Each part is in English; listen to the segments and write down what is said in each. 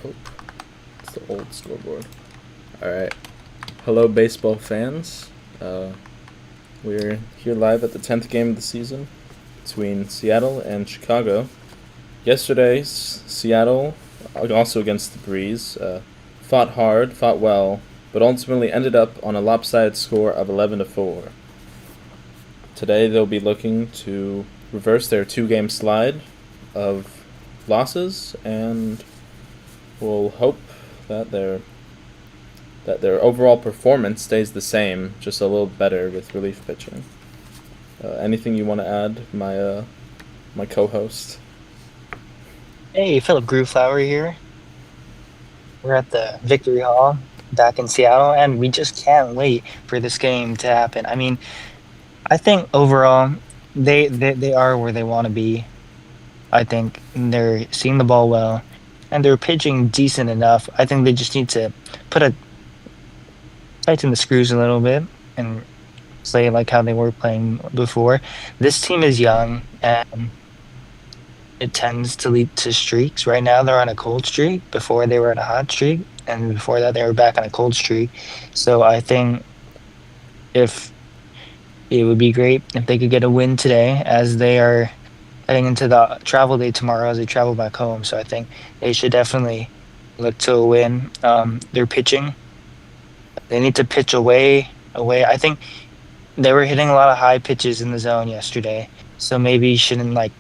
Oh, it's the old scoreboard. All right. Hello, baseball fans. We're here live at the 10th game of the season between Seattle and Chicago. Yesterday, Seattle, also against the Breeze, fought hard, fought well, but ultimately ended up on a lopsided score of 11-4. Today, they'll be looking to reverse their two-game slide of losses, and we'll hope that their overall performance stays the same, just a little better with relief pitching. Anything you want to add, my co-host? Hey, Philip Grewflower here. We're at the Victory Hall back in Seattle, and we just can't wait for this game to happen. I mean, I think overall they are where they want to be. I think they're seeing the ball well, and they're pitching decent enough. I think they just need to put a tighten the screws a little bit and play like how they were playing before. This team is young, and it tends to lead to streaks. Right now, they're on a cold streak. Before, they were on a hot streak, and before that, they were back on a cold streak. So I think if it would be great if they could get a win today, as they are heading into the travel day tomorrow as they travel back home. So I think they should definitely look to a win. They're pitching. They need to pitch away. I think they were hitting a lot of high pitches in the zone yesterday. So maybe you shouldn't I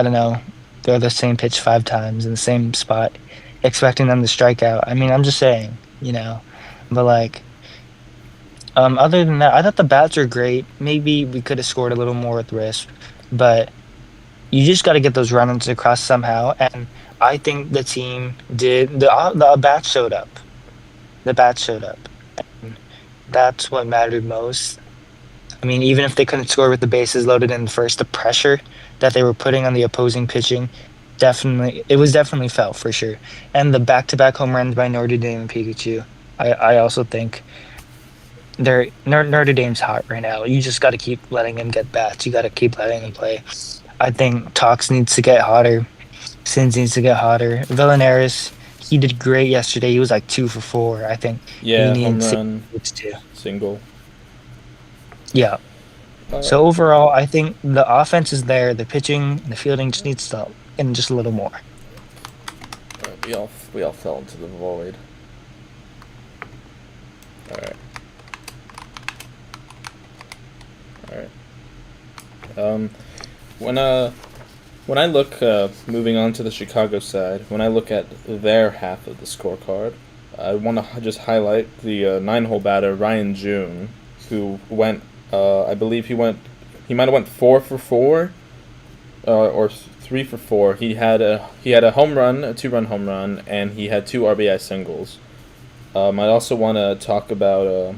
don't know, throw the same pitch 5 times in the same spot, expecting them to strike out. I mean, I'm just saying, but other than that, I thought the bats are great. Maybe we could have scored a little more with Risp, but you just got to get those run-ins across somehow. And I think the team did. The bats showed up. The bats showed up. And that's what mattered most. I mean, even if they couldn't score with the bases loaded in first, the pressure that they were putting on the opposing pitching it was definitely felt for sure. And the back-to-back home runs by Notre Dame and Pikachu, I also think Notre Dame's hot right now. You just got to keep letting him get bats. You got to keep letting him play. I think Tox needs to get hotter. Sins needs to get hotter. Villanaris, he did great yesterday. He was like 2 for 4. I think he Yeah, home needs run, 6 too. single. Yeah. So overall, I think the offense is there. The pitching, the fielding just needs to and just a little more. We all fell into the void. All right. When I look, moving on to the Chicago side, when I look at their half of the scorecard, I want to just highlight the 9-hole batter Ryan June, who went. I believe he might have went 4 for 4, or 3 for 4. He had a home run, a 2-run home run, and he had 2 RBI singles. I also want to talk about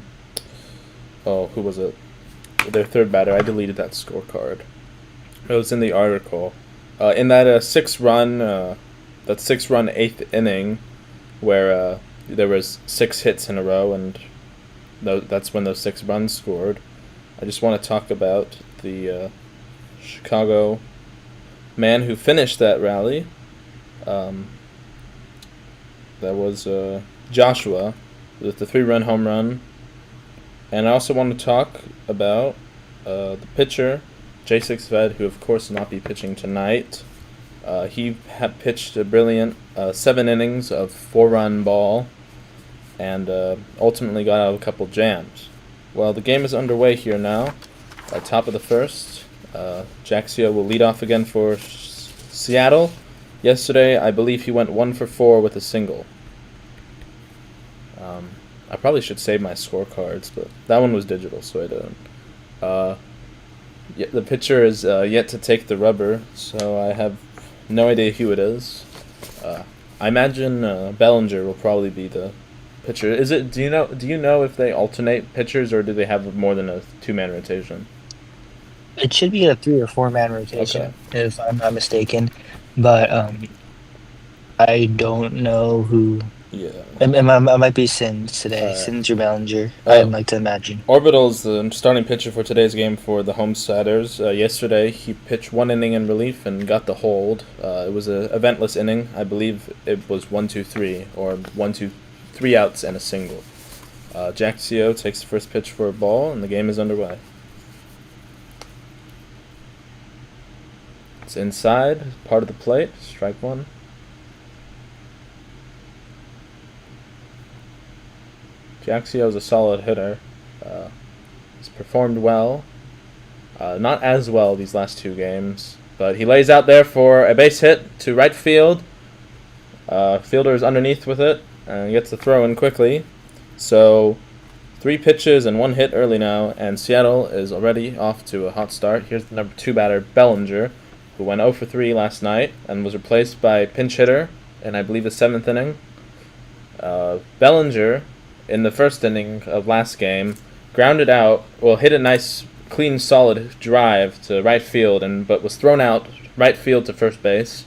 who was it? Their third batter. I deleted that scorecard. It was in the article. In that 6-run, that 6-run 8th inning, where there was 6 hits in a row, and that's when those 6 runs scored. I just want to talk about the Chicago man who finished that rally. That was Joshua with the 3-run home run. And I also want to talk about the pitcher, J6 Ved, who of course will not be pitching tonight. He had pitched a brilliant 7 innings of 4-run ball and ultimately got out of a couple jams. Well, the game is underway here now. Top of the first. Jaxio will lead off again for Seattle. Yesterday, I believe he went 1 for 4 with a single. I probably should save my scorecards, but that one was digital, so I didn't. The pitcher is yet to take the rubber, so I have no idea who it is. I imagine Bellinger will probably be the pitcher. Is it? Do you know if they alternate pitchers, or do they have more than a 2-man rotation? It should be a 3 or 4-man rotation, if I'm not mistaken. But I don't know who Yeah. It might be Sins today. All right. Sins or Bellinger, Uh, I'd like to imagine. Orbital's the starting pitcher for today's game for the Homesiders. Yesterday, he pitched one inning in relief and got the hold. It was a eventless inning. I believe it was 1-2-3 or 1-2-3 outs and a single. Jaxio takes the first pitch for a ball, and the game is underway. It's inside, part of the plate, strike one. Jaxio is a solid hitter. He's performed well. Not as well these last two games, but he lays out there for a base hit to right field. Fielder is underneath with it and gets the throw in quickly. So 3 pitches and 1 hit early now, and Seattle is already off to a hot start. Here's the number 2 batter, Bellinger, who went 0 for 3 last night and was replaced by pinch hitter in, I believe, the 7th inning. Bellinger, in the first inning of last game, grounded out, hit a nice, clean, solid drive to right field, but was thrown out right field to first base.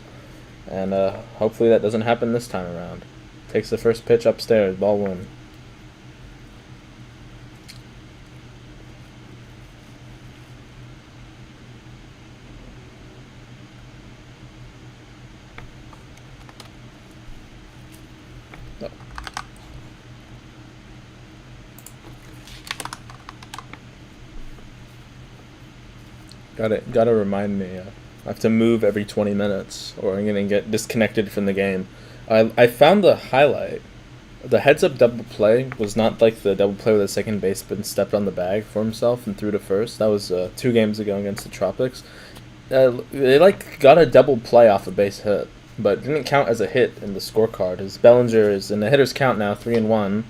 And hopefully that doesn't happen this time around. Takes the first pitch upstairs, ball 1. Gotta remind me. I have to move every 20 minutes, or I'm gonna get disconnected from the game. I found the highlight. The heads-up double play was not like the double play where the second baseman stepped on the bag for himself and threw to first. That was 2 games ago against the Tropics. They got a double play off a base hit, but didn't count as a hit in the scorecard. As Bellinger is in the hitters count now, 3-1.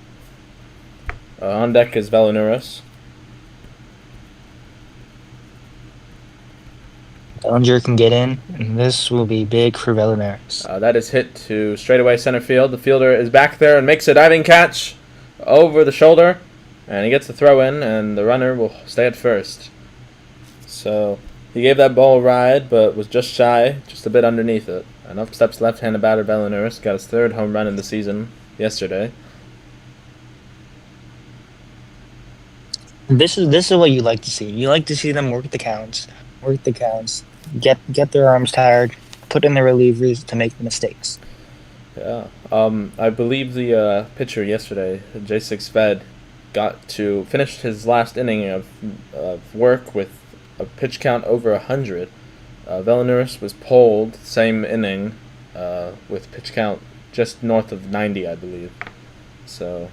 On deck is Velonuris. Bellinger can get in, and this will be big for Bellineris. That is hit to straightaway center field. The fielder is back there and makes a diving catch over the shoulder, and he gets the throw in, and the runner will stay at first. So he gave that ball a ride, but was just shy, just a bit underneath it. And up steps left-handed batter Velonuris, got his 3rd home run in the season yesterday. This is what you like to see. You like to see them work the counts, get their arms tired, put in the relievers to make the mistakes. Yeah. I believe the pitcher yesterday, J6 Fed, got to finish his last inning of work with a pitch count over 100. Velonuris was pulled same inning with pitch count just north of 90, I believe. So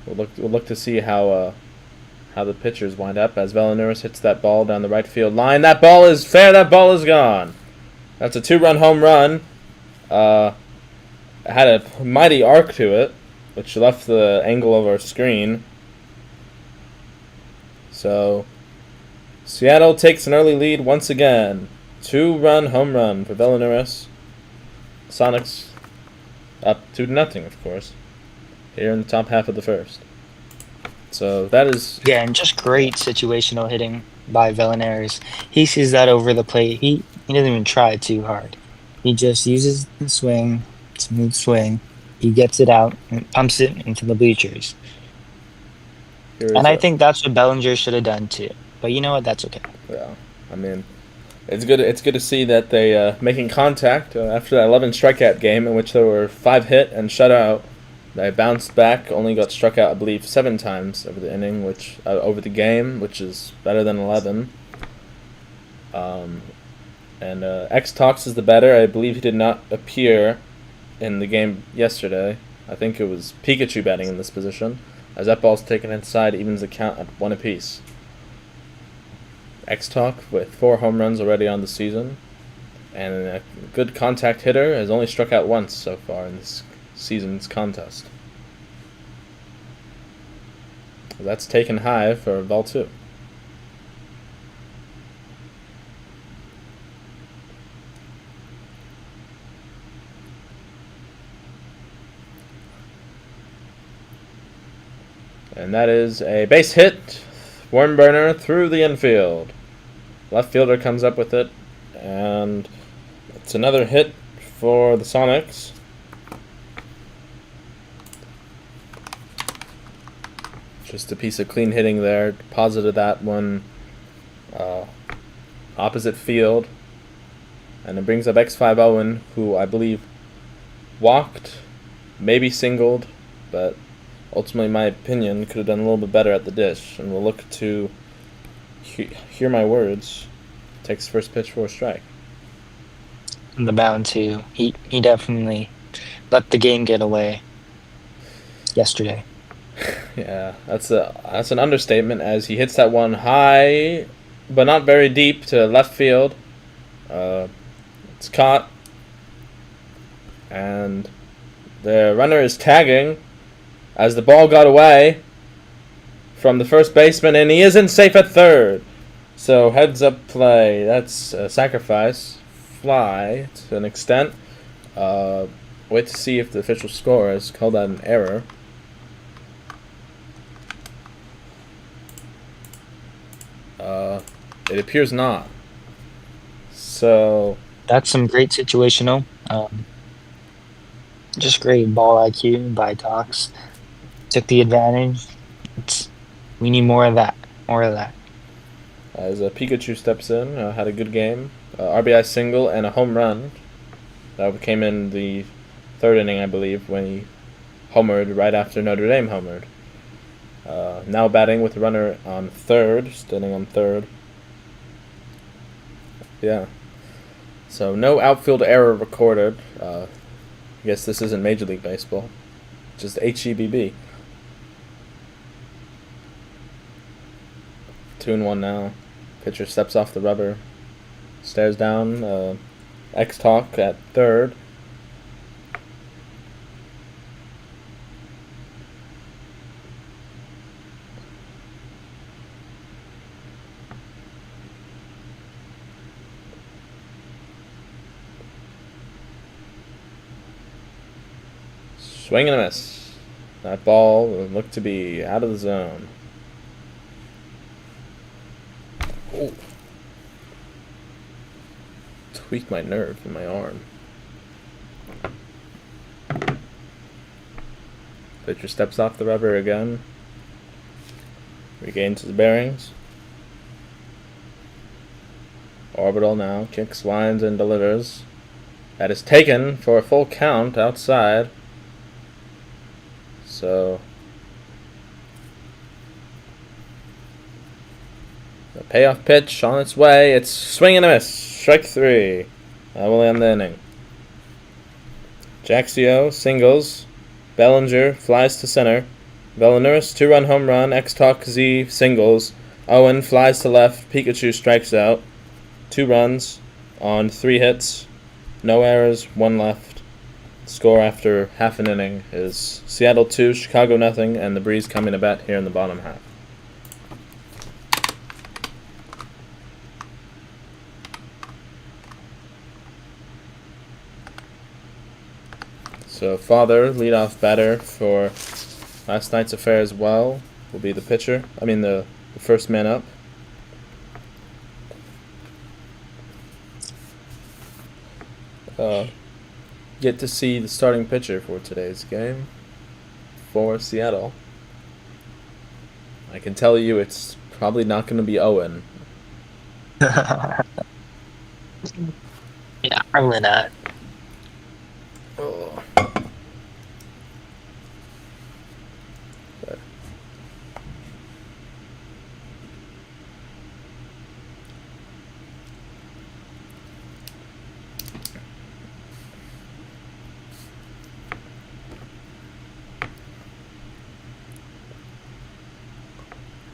we'll look to see how the pitchers wind up as Velonuris hits that ball down the right field line. That ball is fair. That ball is gone. That's a 2-run home run. It had a mighty arc to it, which left the angle of our screen. So Seattle takes an early lead once again. 2-run home run for Velonuris. Sonics up 2-0, of course, here in the top half of the first. So that is... Yeah, and just great situational hitting by Veloneris. He sees that over the plate. He doesn't even try too hard. He just uses the swing, smooth swing. He gets it out and pumps it into the bleachers. And I think that's what Bellinger should have done too. But you know what? That's okay. Yeah, I mean, it's good to see that they making contact after that 11 strikeout game in which there were 5 hit and shutout. They bounced back, only got struck out, I believe, 7 times over the inning, over the game, which is better than 11. And X-Tox is the batter. I believe he did not appear in the game yesterday. I think it was Pikachu batting in this position, as that ball's taken inside, evens the count at 1 apiece. X-Talk with 4 home runs already on the season, and a good contact hitter, has only struck out once so far in this season's contest. That's taken high for ball 2. And that is a base hit, worm burner through the infield. Left fielder comes up with it, and it's another hit for the Sonics. Just a piece of clean hitting there. Deposited that one opposite field. And it brings up X5 Owen, who I believe walked, maybe singled, but ultimately, in my opinion, could have done a little bit better at the dish. And we'll look to hear my words. Takes first pitch for a strike. And the bound too. He definitely let the game get away yesterday. Yeah, that's an understatement, as he hits that one high, but not very deep, to left field. It's caught, and the runner is tagging as the ball got away from the first baseman, and he isn't safe at third. So heads up play. That's a sacrifice. Fly to an extent. Wait to see if the official score has called that an error. It appears not. So That's some great situational. Just great ball IQ by Tox. Took the advantage. We need more of that. More of that. as Pikachu steps in, had a good game. RBI single and a home run. That came in the third inning, I believe, when he homered right after Notre Dame homered. Now batting with the runner on third, standing on third. Yeah. So no outfield error recorded. I guess this isn't Major League Baseball. Just HEBB. 2-1 now. Pitcher steps off the rubber. Stares down. X-Talk at third. Swing and a miss. That ball looked to be out of the zone. Oh. Tweaked my nerve in my arm. Pitcher steps off the rubber again. Regains his bearings. Orbital now. Kicks, winds, and delivers. That is taken for a full count outside. So the payoff pitch on its way. It's swing and a miss. Strike three. That will end the inning. Jaxio singles. Bellinger flies to center. Belliner's 2-run home run. X-Talk Z singles. Owen flies to left. Pikachu strikes out. 2 runs on 3 hits. No errors, 1 left. Score after half an inning is Seattle 2, Chicago nothing, and the Breeze coming to bat here in the bottom half. So Father, leadoff batter for last night's affair as well, will be the pitcher. The first man up. Get to see the starting pitcher for today's game for Seattle. I can tell you it's probably not going to be Owen. Yeah, probably not. Oh. But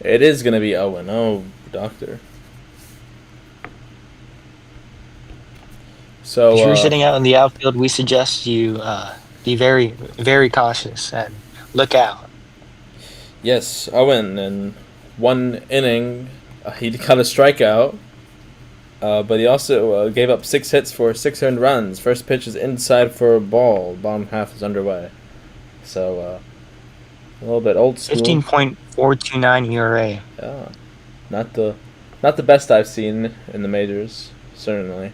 it is going to be Owen. Oh, doctor. So If you're sitting out in the outfield, we suggest you be very, very cautious and look out. yes, Owen, in 1 inning, he got a strikeout, but he also gave up 6 hits for 6 earned runs. First pitch is inside for a ball. Bottom half is underway. So a little bit old school. 15.429 ERA. Yeah, not the best I've seen in the majors, certainly.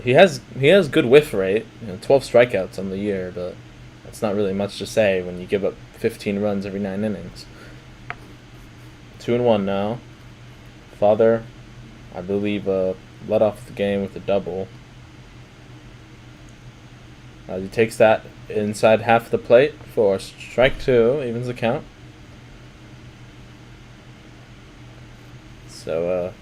He has good whiff rate, 12 strikeouts on the year, but that's not really much to say when you give up 15 runs every 9 innings. 2-1 now. Father, I believe, led off the game with a double. He takes that inside half the plate for strike 2, evens the count. So,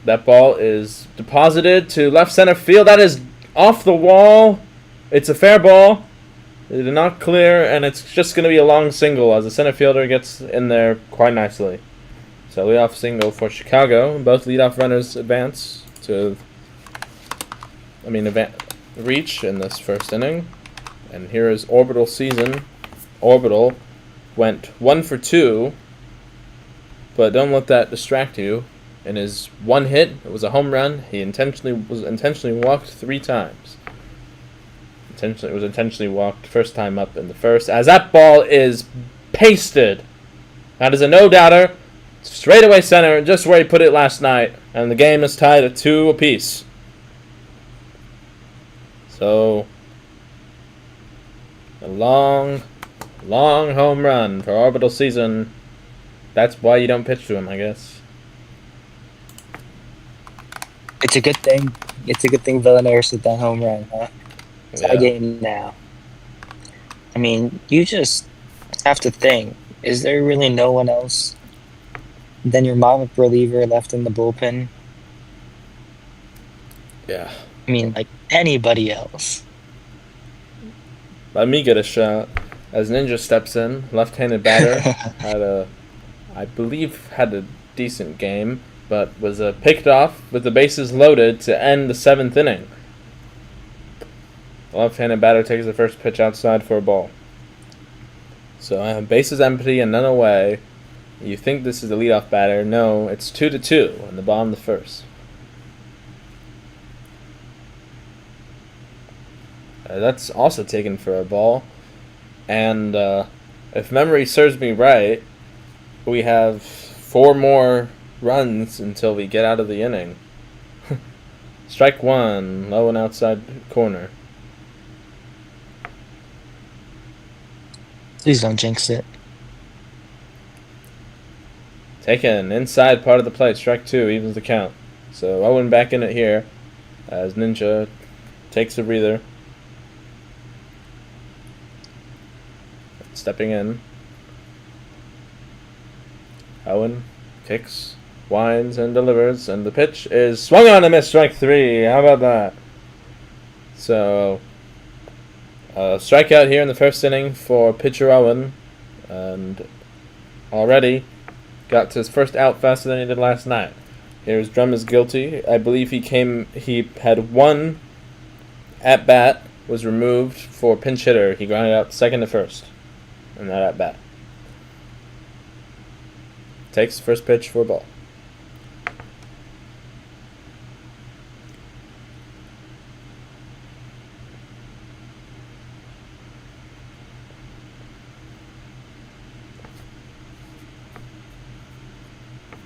that ball is deposited to left center field. That is off the wall. It's a fair ball. It did not clear, and it's just going to be a long single as the center fielder gets in there quite nicely. So, leadoff single for Chicago. Both leadoff runners advance to, reach in this first inning. And here is Orbital season. Orbital went 1 for 2, but don't let that distract you. In his one hit, it was a home run. He intentionally walked 3 times. It was intentionally walked first time up in the first, as that ball is pasted. That is a no-doubter. Straight away center, just where he put it last night. And the game is tied at 2 apiece. So, a long home run for Orbital season. That's why you don't pitch to him, I guess. It's a good thing. It's a good thing Villanera hit that home run, huh? Yeah. Game now. I mean, you just have to think, is there really no one else than your mom reliever left in the bullpen? Yeah. I mean, like anybody else. Let me get a shot. As Ninja steps in, left-handed batter, I believe had a decent game, but was picked off with the bases loaded to end the 7th inning. The left-handed batter takes the first pitch outside for a ball. So bases empty and none away. You think this is the leadoff batter? No, it's 2-2 in the bottom of the first. That's also taken for a ball. And if memory serves me right, we have 4 more runs until we get out of the inning. Strike 1, low and outside corner. Please don't jinx it. Taken inside part of the plate. Strike 2 evens the count. So Owen back in it here as Ninja takes a breather. Stepping in. Owen kicks, winds, and delivers, and the pitch is swung on and missed. Strike 3. How about that? So, strikeout here in the first inning for pitcher Owen, and already got to his first out faster than he did last night. Here's Drum is guilty. I believe he had 1 at bat, was removed for pinch hitter. He grounded out second to first in that at bat. Takes the first pitch for a ball.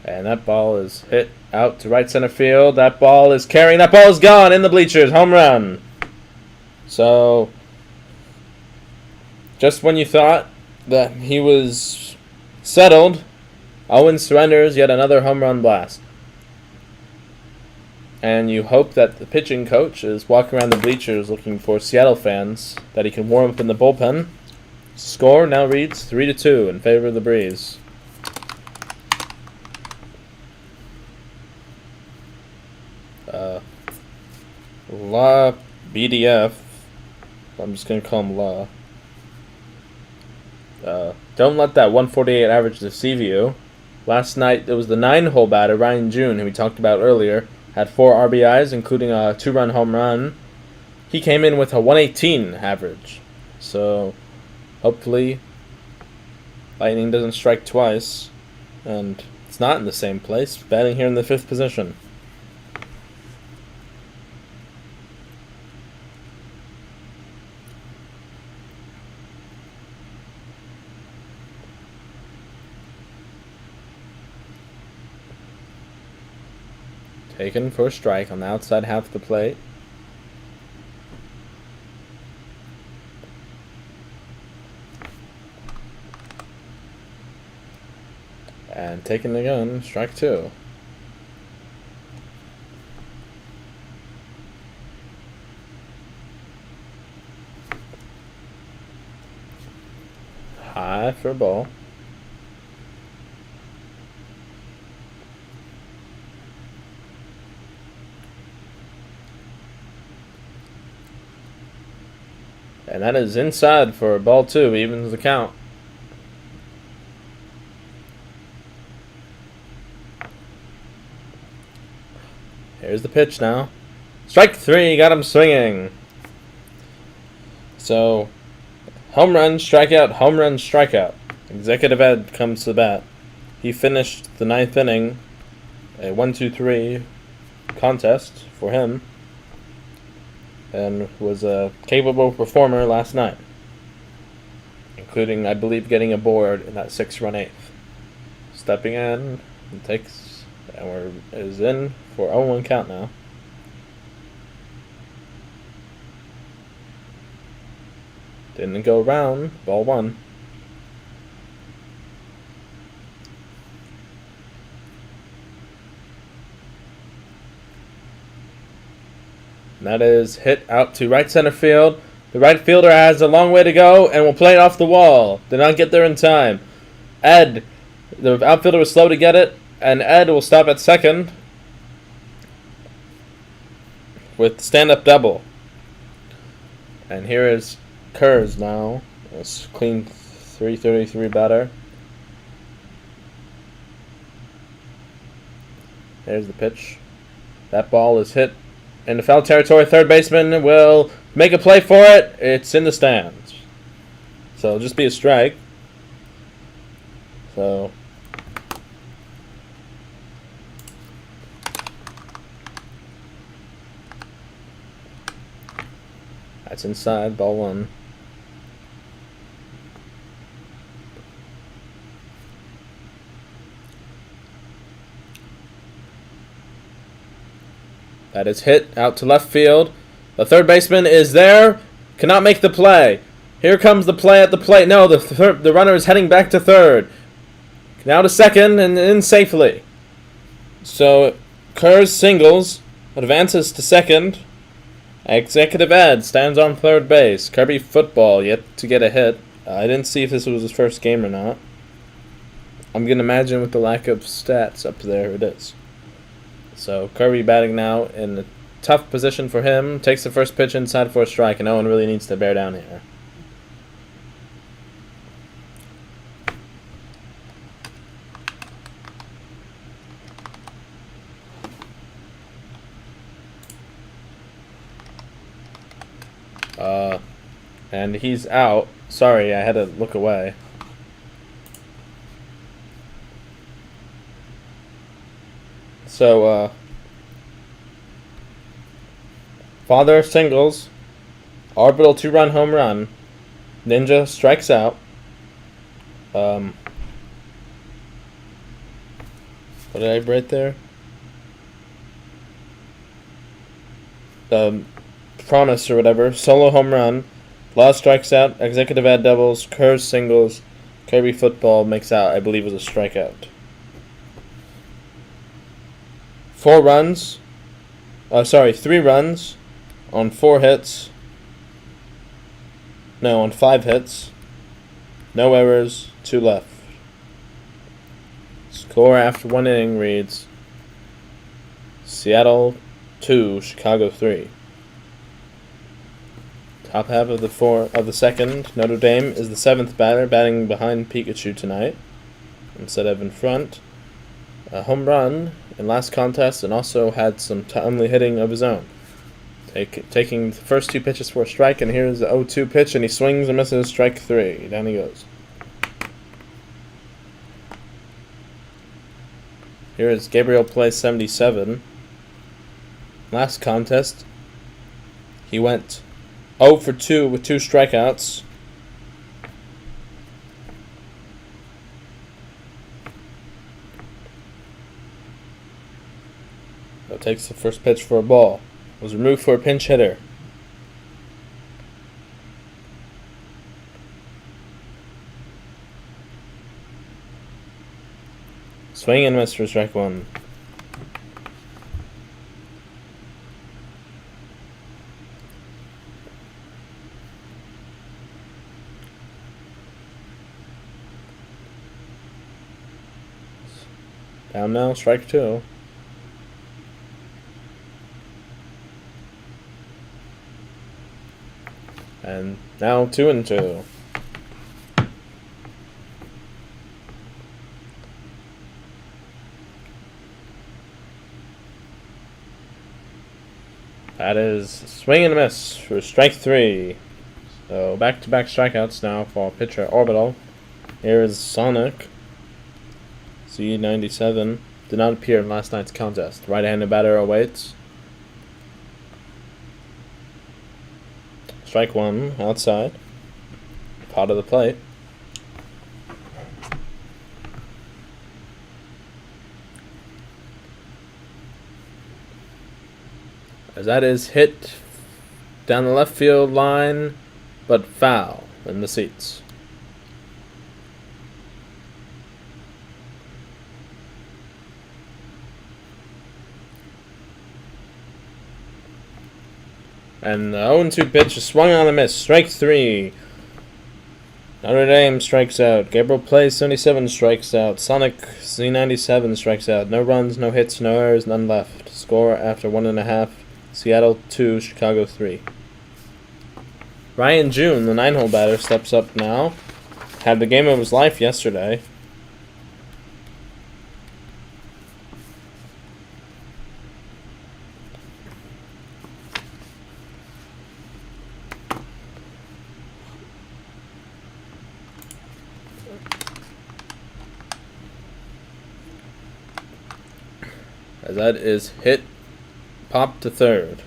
And that ball is hit out to right center field. That ball is carrying. That ball is gone in the bleachers. Home run. So, just when you thought that he was settled, Owen surrenders yet another home run blast. And you hope that the pitching coach is walking around the bleachers looking for Seattle fans that he can warm up in the bullpen. Score now reads 3-2 in favor of the Breeze. La BDF. I'm just going to call him La. Don't let that 148 average deceive you. Last night, it was the 9-hole batter, Ryan June, who we talked about earlier, had 4 RBIs, including a 2-run home run. He came in with a 118 average. So, hopefully, Lightning doesn't strike twice. And it's not in the same place, batting here in the 5th position. Taken for a strike on the outside half of the plate. And taking the gun, strike 2. High for a ball. And that is inside for ball 2, evens the count. Here's the pitch now. Strike 3, got him swinging. So, home run, strikeout, home run, strikeout. Executive Ed comes to the bat. He finished the 9th inning, a 1-2-3 contest for him, and was a capable performer last night, including, I believe, getting a board in that 6-run 8th. Stepping in, is in for 0-1 count now. Didn't go around, ball 1. And that is hit out to right center field. The right fielder has a long way to go and will play it off the wall. Did not get there in time. Ed, the outfielder, was slow to get it, and Ed will stop at second with stand-up double. And here is Kurz now. It's clean 333 batter. There's the pitch. That ball is hit in the foul territory. Third baseman will make a play for it. It's in the stands. So it'll just be a strike. So that's inside, ball 1. That is hit out to left field. The third baseman is there. Cannot make the play. Here comes the play at the plate. No, the runner is heading back to third. Now to second and in safely. So Kurz singles, advances to second. Executive Ed stands on third base. Kirby Football yet to get a hit. I didn't see if this was his first game or not. I'm going to imagine with the lack of stats up there it is. So Kirby batting now in a tough position for him. Takes the first pitch inside for a strike, and no one really needs to bear down here. And he's out. Sorry, I had to look away. So, Father singles. Orbital 2-run home run. Ninja strikes out. What did I write there? Promise or whatever. Solo home run. Law strikes out. Executive Ed doubles. Kurz singles. Kirby Football makes out. I believe was a strikeout. 3 runs on 4 hits. No, on 5 hits. No errors, 2 left. Score after 1 inning reads Seattle 2, Chicago 3. Top half of the second, Notre Dame is the 7th batter, batting behind Pikachu tonight instead of in front. A home run in last contest, and also had some timely hitting of his own. Taking the first 2 pitches for a strike, and here's the 0-2 pitch, and he swings and misses, strike 3. Down he goes. Here is Gabriel Play 77. Last contest, he went 0 for 2 with 2 strikeouts. So takes the first pitch for a ball. Was removed for a pinch hitter. Swing and miss for strike one. Down now, strike two. And now 2-2. That is swing and a miss for strike three. So back-to-back strikeouts now for pitcher Orbital. Here is Sonic. Z97 did not appear in last night's contest. Right-handed batter awaits. Strike one outside. Pot of the plate. As that is hit down the left field line, but foul in the seats. And the 0-2 pitch is swung on a miss. Strike three. Notre Dame strikes out. Gabriel Place 77 strikes out. Sonic Z97 strikes out. No runs, no hits, no errors, none left. Score after 1.5. Seattle 2, Chicago 3. Ryan June, the 9-hole batter, steps up now. Had the game of his life yesterday. As that is hit, popped to third.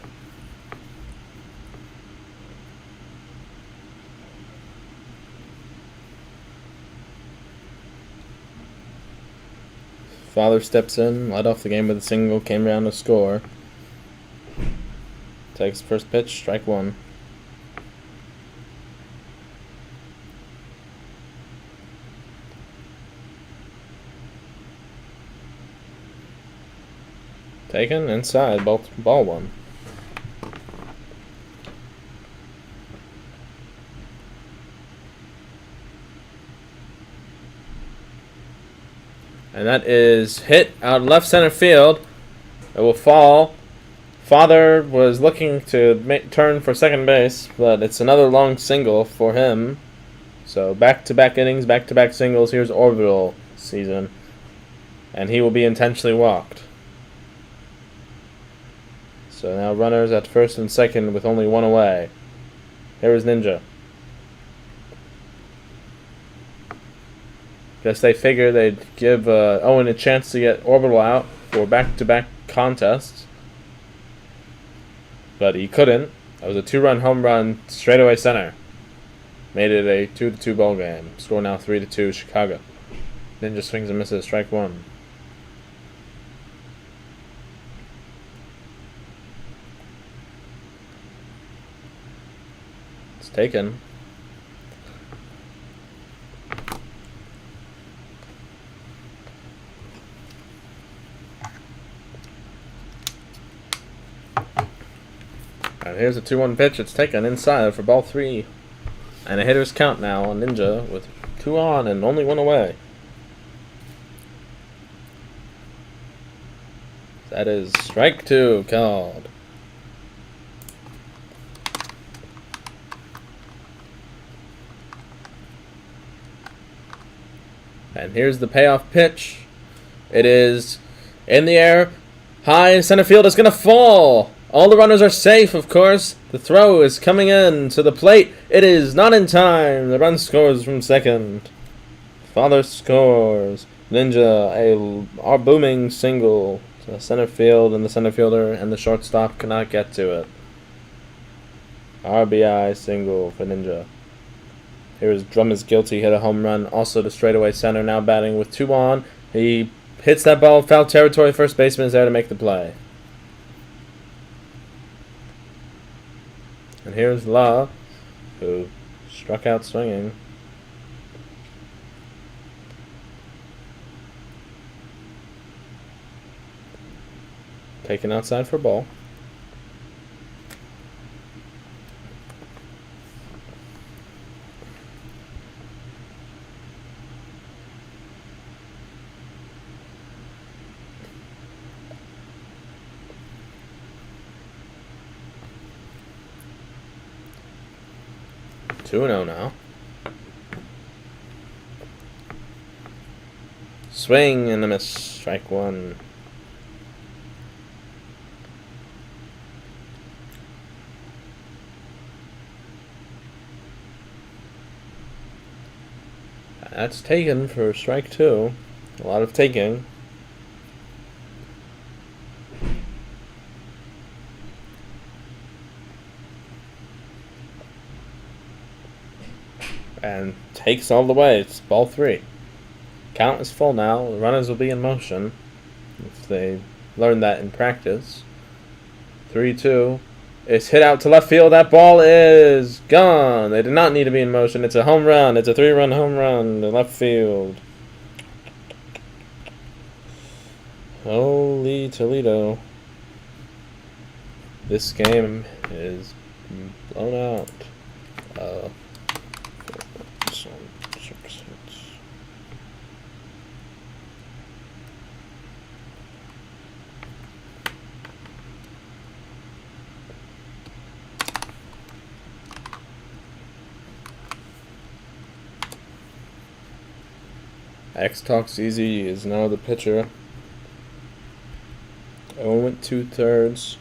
Father steps in, led off the game with a single, came around to score. Takes first pitch, strike one. Taken inside, ball one. And that is hit out left center field. It will fall. Father was looking to turn for second base, but it's another long single for him. So back-to-back innings, back-to-back singles. Here's Orbital season. And he will be intentionally walked. So now runners at first and second with only one away. Here is Ninja. Guess they figured they'd give Owen a chance to get Orbital out for back-to-back contests. But he couldn't. That was a 2-run home run straightaway center. Made it a 2-2 ball game. Score now 3-2 Chicago. Ninja swings and misses, strike one. It's taken. And here's a 2-1 pitch. It's taken inside for ball three. And a hitter's count now on Ninja with 2 on and only 1 away. That is strike 2 called. And here's the payoff pitch. It is in the air. High in center field. It's going to fall. All the runners are safe, of course. The throw is coming in to the plate. It is not in time. The run scores from second. Father scores. Ninja, a booming single to center field, and the center fielder and the shortstop cannot get to it. RBI single for Ninja. Here's Drum is Guilty, hit a home run. Also to straightaway center, now batting with 2 on. He hits that ball, foul territory. First baseman is there to make the play. And here's La, who struck out swinging. Taken outside for ball. Two and 0 now. Swing and a miss. Strike one. That's taken for strike two. A lot of taking. And takes all the way. It's ball three. Count is full now. The runners will be in motion if they learn that in practice. 3-2. It's hit out to left field. That ball is gone. They did not need to be in motion. It's a home run. It's a 3-run home run to left field. Holy Toledo. This game is blown out. X Talks Easy is now the pitcher. Owen went 2/3.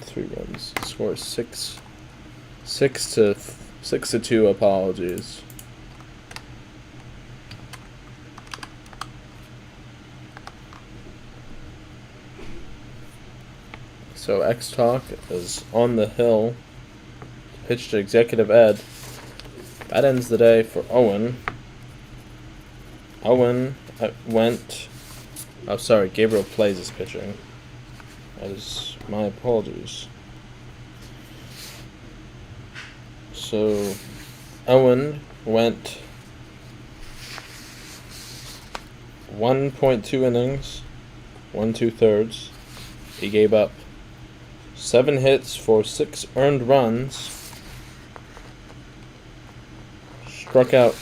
3 runs. Score 6-2. Apologies. So X Talk is on the hill. Pitched to Executive Ed. That ends the day for Owen. Owen went... Oh, sorry. Gabriel Plays is pitching. That is my apologies. So, Owen went 1.2 innings, 1 2/3. He gave up 7 hits for 6 earned runs. Struck out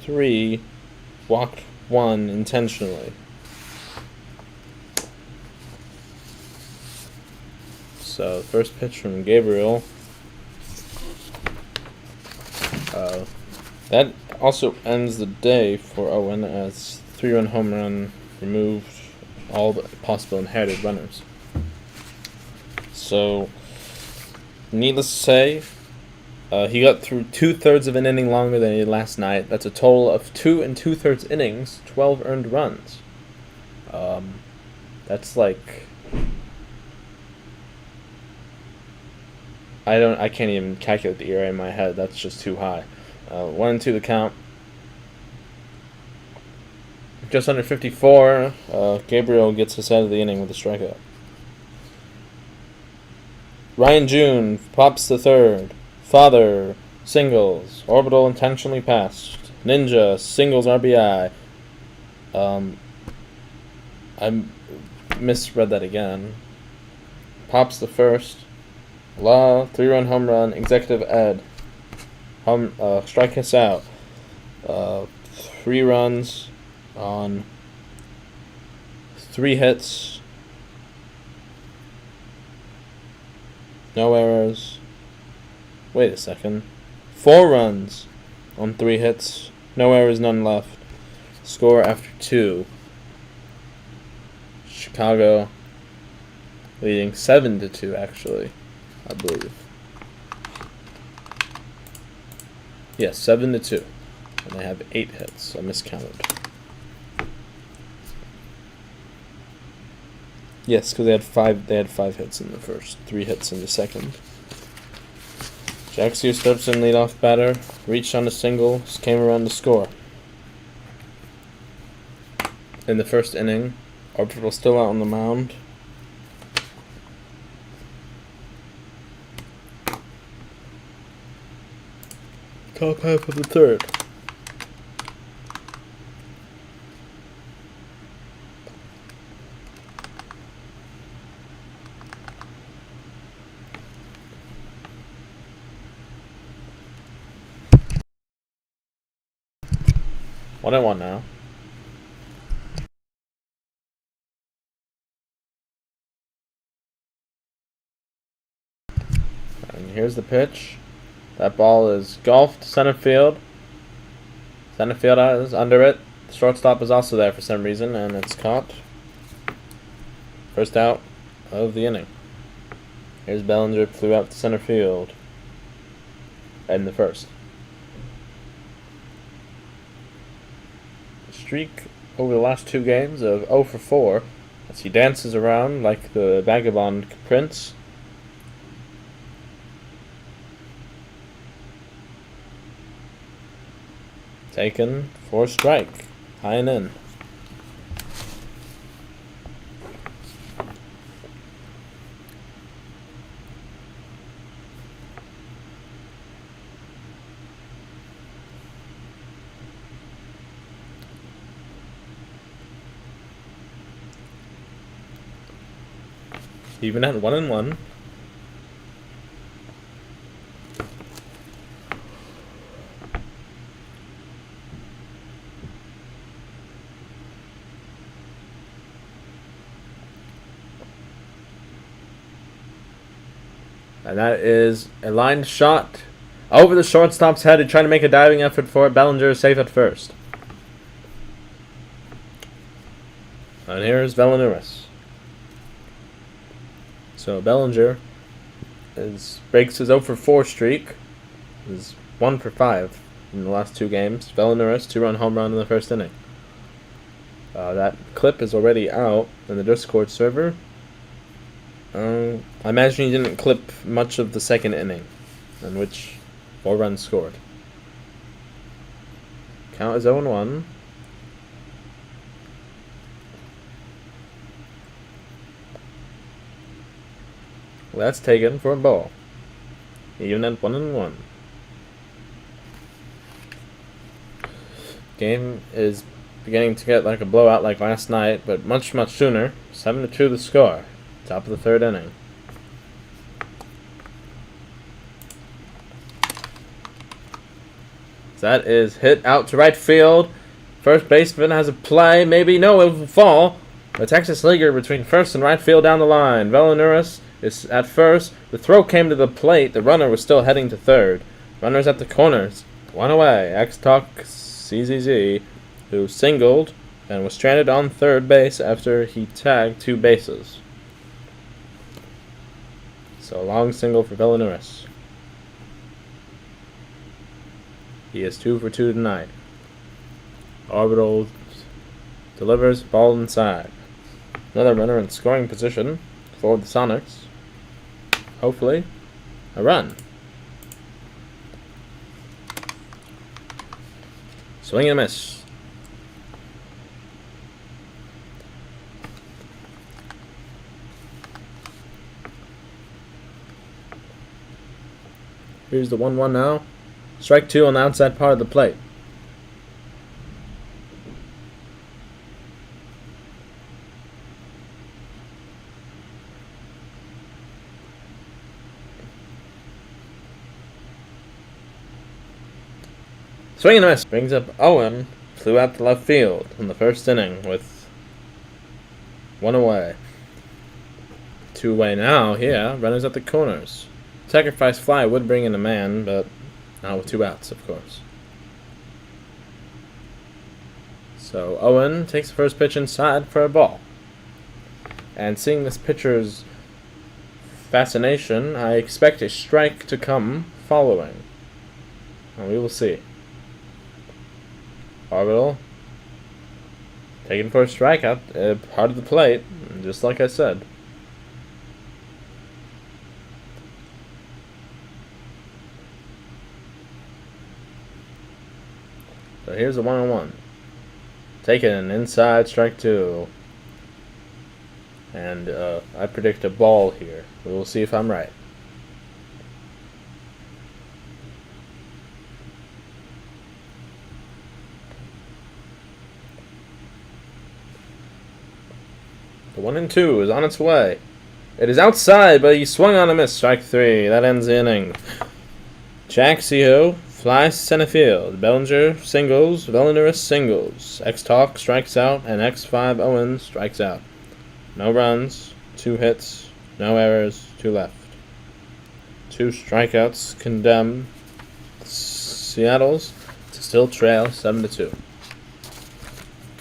3, walked 1 intentionally. So, first pitch from Gabriel. That also ends the day for Owen as 3-run home run removed all the possible inherited runners. So, needless to say, he got through 2/3 of an inning longer than he did last night. That's a total of 2 2/3 innings, 12 earned runs. That's like... I can't even calculate the ERA in my head. That's just too high. 1-2 the count. Just under 54. Gabriel gets us out of the inning with a strikeout. Ryan June pops the third. Father, singles. Orbital intentionally passed. Ninja, singles RBI. I misread that again. Pops the first. Law, 3-run home run. Executive Ed. Strike us out. 3 runs on 3 hits. No errors. Wait a second. 4 runs on 3 hits. No errors, none left. Score after 2. Chicago leading 7-2, actually, I believe. Yes, 7-2. And they have 8 hits. I miscounted. Yes, because they had 5 hits in the first, 3 hits in the second. Jack Sear steps in, leadoff batter, reached on a single, came around to score. In the first inning, Orbital still out on the mound. Top half of the third. 1-1 now. And here's the pitch. That ball is golfed center field. Center field is under it. The shortstop is also there for some reason, and it's caught. First out of the inning. Here's Bellinger, flew out to center field. In the first. Streak over the last 2 games of 0 for 4 as he dances around like the vagabond prince. Taken for a strike. High and in. Even at 1-1. And that is a lined shot over the shortstop's head. He's trying to make a diving effort for it. Bellinger is safe at first. And here's Velonuris. So Bellinger breaks his 0 for 4 streak. Is 1 for 5 in the last 2 games. Velonuris 2-run home run in the first inning. That clip is already out in the Discord server. I imagine he didn't clip much of the second inning, in which 4 runs scored. Count is 0-1. That's taken for a ball. Even at 1-1. Game is beginning to get like a blowout like last night, but much, much sooner. 7-2 the score. Top of the 3rd inning. That is hit out to right field. First baseman has a play. Maybe. No, it will fall. The Texas Leaguer between first and right field down the line. Velonuris is at first. The throw came to the plate. The runner was still heading to third. Runners at the corners. 1 away. X-Talk CZZ, who singled and was stranded on third base after he tagged 2 bases. So a long single for Velonuris. He is 2 for 2 tonight. Orbital delivers ball inside. Another runner in scoring position for the Sonics. Hopefully, a run. Swing and a miss. Here's the 1-1 now. Strike 2 on the outside part of the plate. Swing and a miss. Brings up Owen. Flew out to left field in the first inning with 1 away. 2 away now. Here, runners at the corners. Sacrifice fly would bring in a man, but not with 2 outs, of course. So Owen takes the first pitch inside for a ball. And seeing this pitcher's fascination, I expect a strike to come following. And we will see. Orbital taken for a strikeout, part of the plate, just like I said. So here's a 1-1. Taken inside, strike 2. And I predict a ball here. We will see if I'm right. The 1-2 is on its way. It is outside, but he swung on a miss. Strike 3. That ends the inning. Jaxio Fly center field. Bellinger singles. Villanera singles. X-Talk strikes out, and X5 Owen strikes out. No runs, 2 hits, no errors, 2 left. 2 strikeouts condemn Seattle's to still trail 7-2.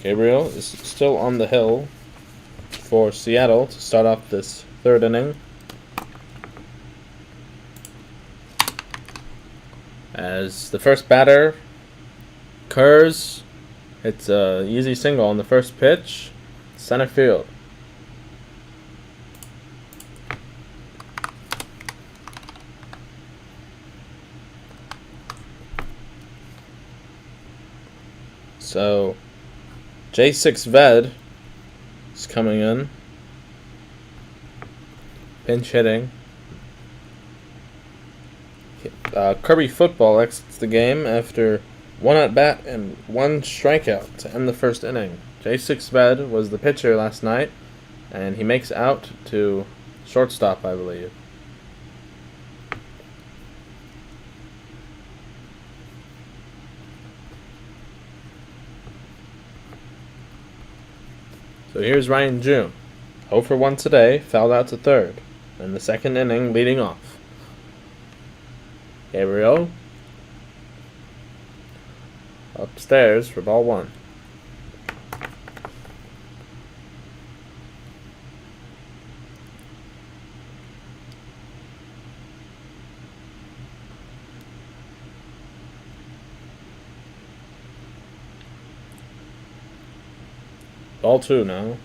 Gabriel is still on the hill for Seattle to start off this 3rd inning. As the first batter, Kurz hits an easy single on the first pitch, center field. So, J6 Ved is coming in, pinch hitting. Kirby Football exits the game after 1 at-bat and 1 strikeout to end the 1st inning. J6 Ved was the pitcher last night, and he makes out to shortstop, I believe. So here's Ryan June. 0 for 1 today, fouled out to 3rd. In the 2nd inning, leading off. Gabriel upstairs for ball 1. Ball 2 now.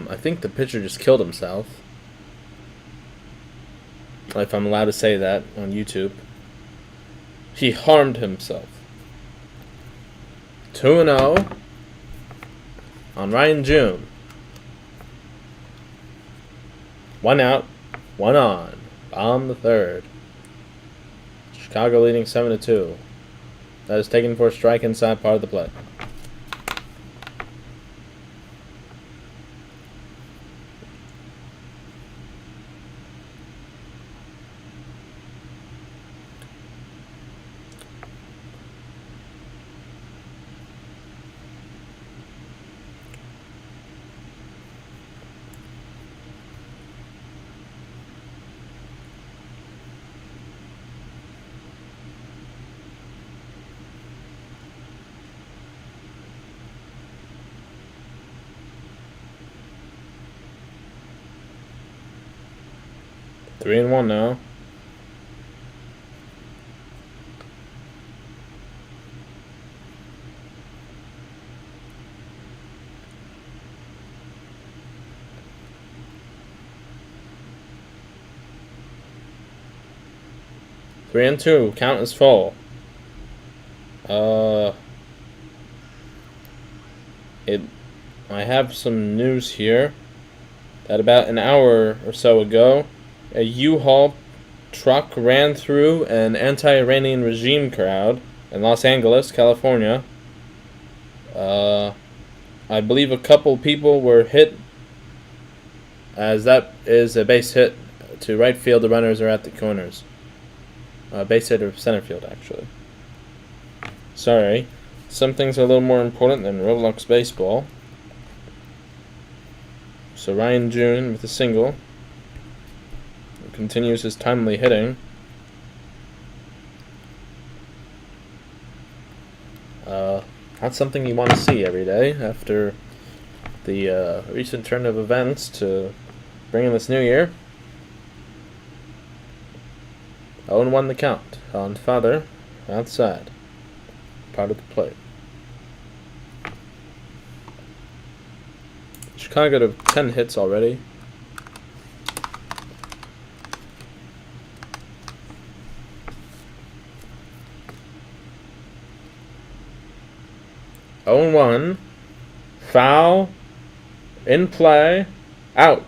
I think the pitcher just killed himself. If I'm allowed to say that on YouTube. He harmed himself. 2-0 on Ryan June. 1 out, 1 on. Bomb the 3rd. Chicago leading 7-2. That is taken for a strike inside part of the plate. Three and 1 now. Three and 2. Count is full. I have some news here that about an hour or so ago, a U-Haul truck ran through an anti-Iranian regime crowd in Los Angeles, California. I believe a couple people were hit, as that is a base hit to right field. The runners are at the corners. Base hit or center field, actually. Sorry. Some things are a little more important than Roblox baseball. So Ryan June with a single. Continues his timely hitting. Not something you want to see every day after the recent turn of events to bring in this new year. 0-1 the count on Father outside. Part of the plate. Chicago to 10 hits already. 0-1. Foul. In play. Out.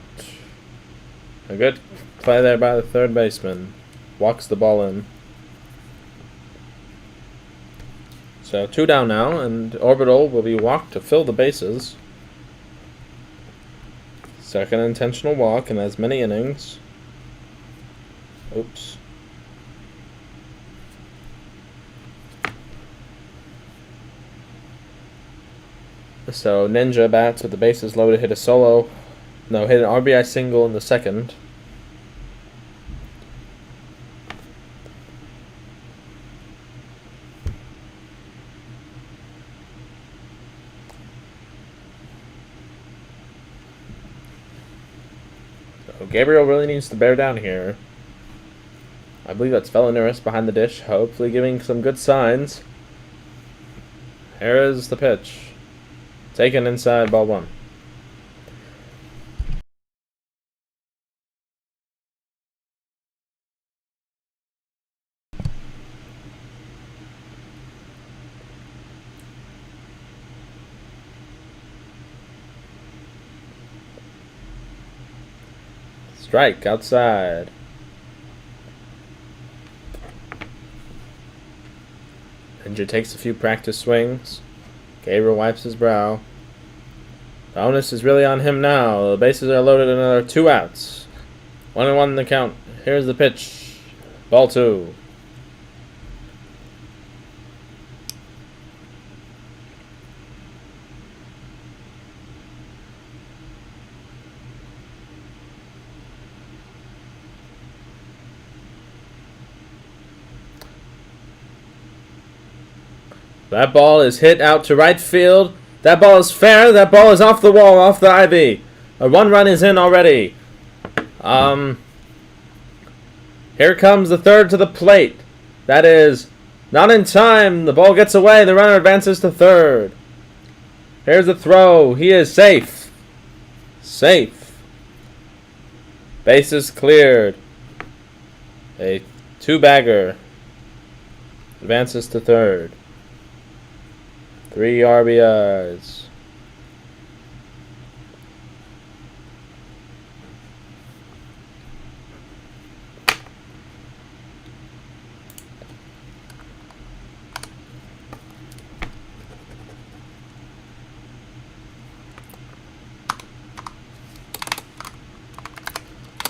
A good play there by the third baseman. Walks the ball in. So 2 down now, and Orbital will be walked to fill the bases. Second intentional walk in as many innings. Oops. So Ninja bats with the bases loaded, hit an RBI single in the second. So Gabriel really needs to bear down here. I believe that's Feloniris behind the dish, hopefully giving some good signs. Here is the pitch. Taken inside, ball 1. Strike outside. Ninja takes a few practice swings. Gabriel wipes his brow. The onus is really on him now. The bases are loaded, another 2 outs. 1-1 in the count. Here's the pitch. Ball 2. That ball is hit out to right field. That ball is fair. That ball is off the wall, off the ivy. A 1 run is in already. Here comes the third to the plate. That is not in time. The ball gets away. The runner advances to third. Here's the throw. He is safe. Safe. Bases cleared. A 2-bagger. Advances to third. 3 RBIs.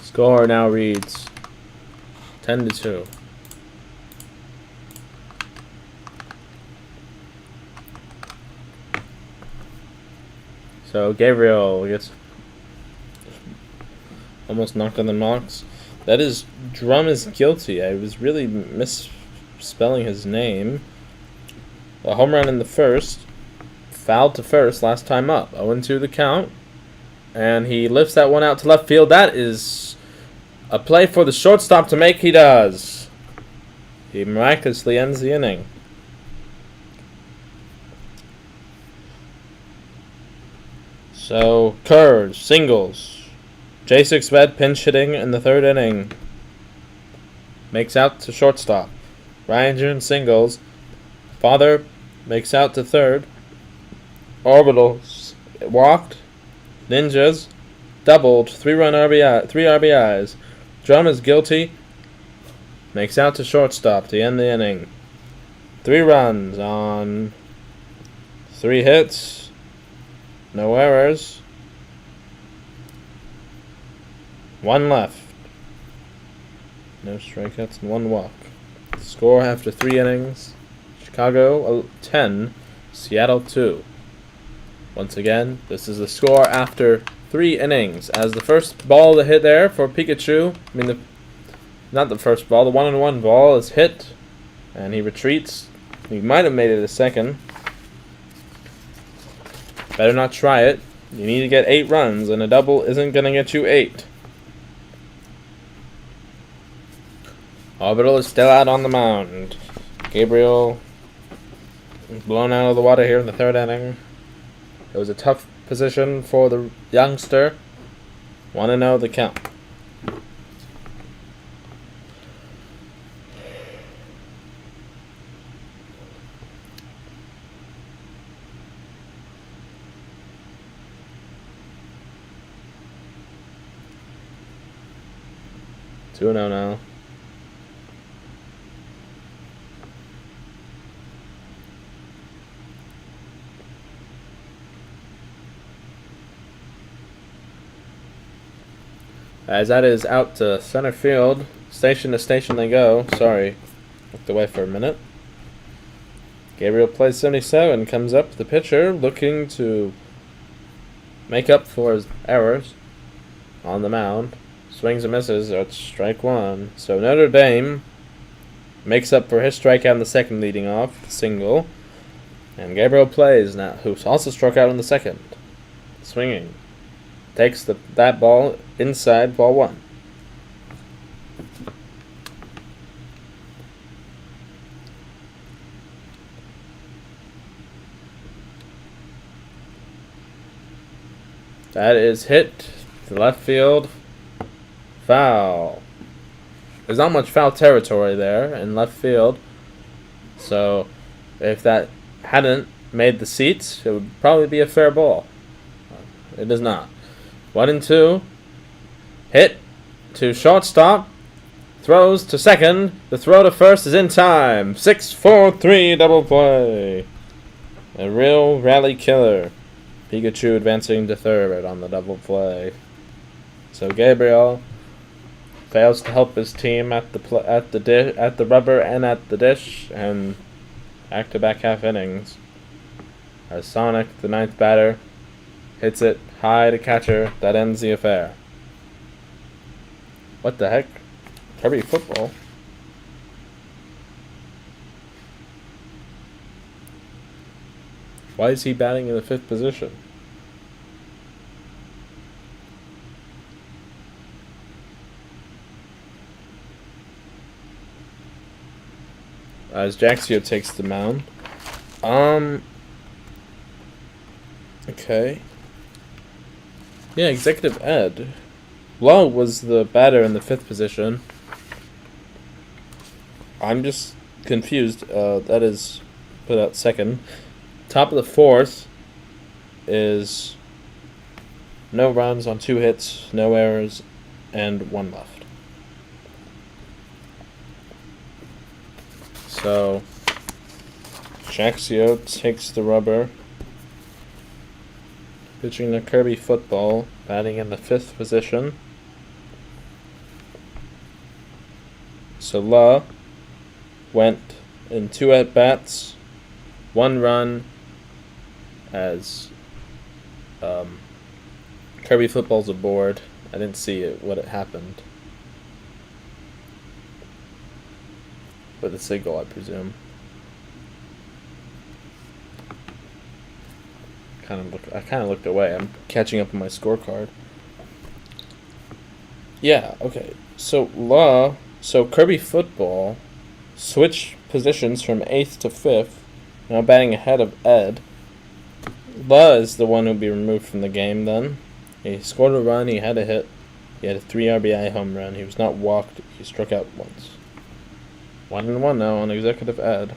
Score now reads 10-2. So Gabriel gets almost knocked on the knocks. That is, Drum is guilty. I was really misspelling his name. A home run in the first. Fouled to first last time up. 0-2 the count. And he lifts that one out to left field. That is a play for the shortstop to make. He does. He miraculously ends the inning. So, Kurz, singles. J6 Ved pinch hitting in the third inning. Makes out to shortstop. Ryan June singles. Father makes out to third. Orbitals walked. Ninjas doubled. 3 RBIs. Drum is guilty. Makes out to shortstop to end the inning. 3 runs on 3 hits. No errors. 1 left. No strikeouts and 1 walk. Score after 3 innings. Chicago 10, Seattle 2. Once again, this is the score after 3 innings. As the first ball to hit there for Pikachu, not the first ball, the 1-1 ball is hit, and he retreats. He might have made it a second. Better not try it. You need to get 8 runs, and a double isn't going to get you 8. Orbital is still out on the mound. Gabriel is blown out of the water here in the third inning. It was a tough position for the youngster. 1-0 the count. 2-0 now. As that is out to center field. Station to station they go. Sorry. Looked away for a minute. Gabriel plays 77. Comes up the pitcher looking to make up for his errors on the mound. Swings and misses. It's strike one. So Notre Dame makes up for his strikeout in the second leading off. Single. And Gabriel plays now, who also struck out in the second. Swinging. Takes that ball inside, ball one. That is hit to left field. Foul. There's not much foul territory there in left field. So if that hadn't made the seats, it would probably be a fair ball. It is not. 1-2. Hit to shortstop. Throws to second. The throw to first is in time. 6-4-3 double play. A real rally killer. Pikachu advancing to third on the double play. So Gabriel fails to help his team at the rubber and at the dish, and back-to-back half innings. As Sonic, the ninth batter, hits it high to catcher. That ends the affair. What the heck? Kirby football? Why is he batting in the fifth position? As Jaxio takes the mound. Okay. Yeah, Executive Ed. Law was the batter in the fifth position. I'm just confused. That is put out second. Top of the fourth is no runs on 2 hits, no errors, and 1 left. So Jaxio takes the rubber. Pitching the Kirby football, batting in the fifth position. So La went in 2 at-bats, 1 run, as Kirby football's aboard. I didn't see what it happened. With a single, I presume. I kind of looked away. I'm catching up on my scorecard. Yeah, okay. So Kirby football switched positions from 8th to 5th. Now batting ahead of Ed. La is the one who'll be removed from the game then. He scored a run, he had a hit. He had a 3 RBI home run. He was not walked. He struck out once. 1-1 now on Executive Ed.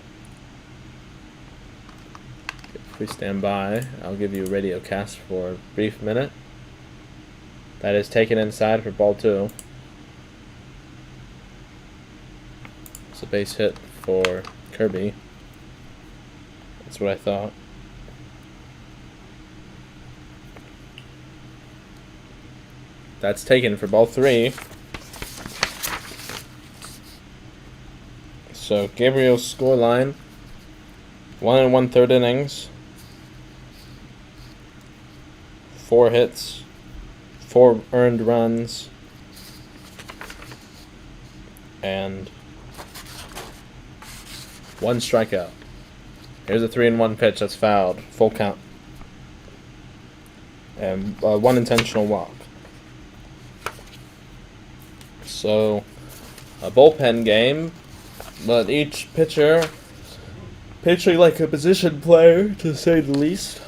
If we stand by, I'll give you a radio cast for a brief minute. That is taken inside for ball 2. It's a base hit for Kirby. That's what I thought. That's taken for ball 3. So Gabriel's scoreline: 1 1/3 innings, 4 hits, 4 earned runs, and 1 strikeout. Here's a 3-1 pitch that's fouled, full count, and 1 intentional walk. So a bullpen game, but each pitcher pitching like a position player, to say the least.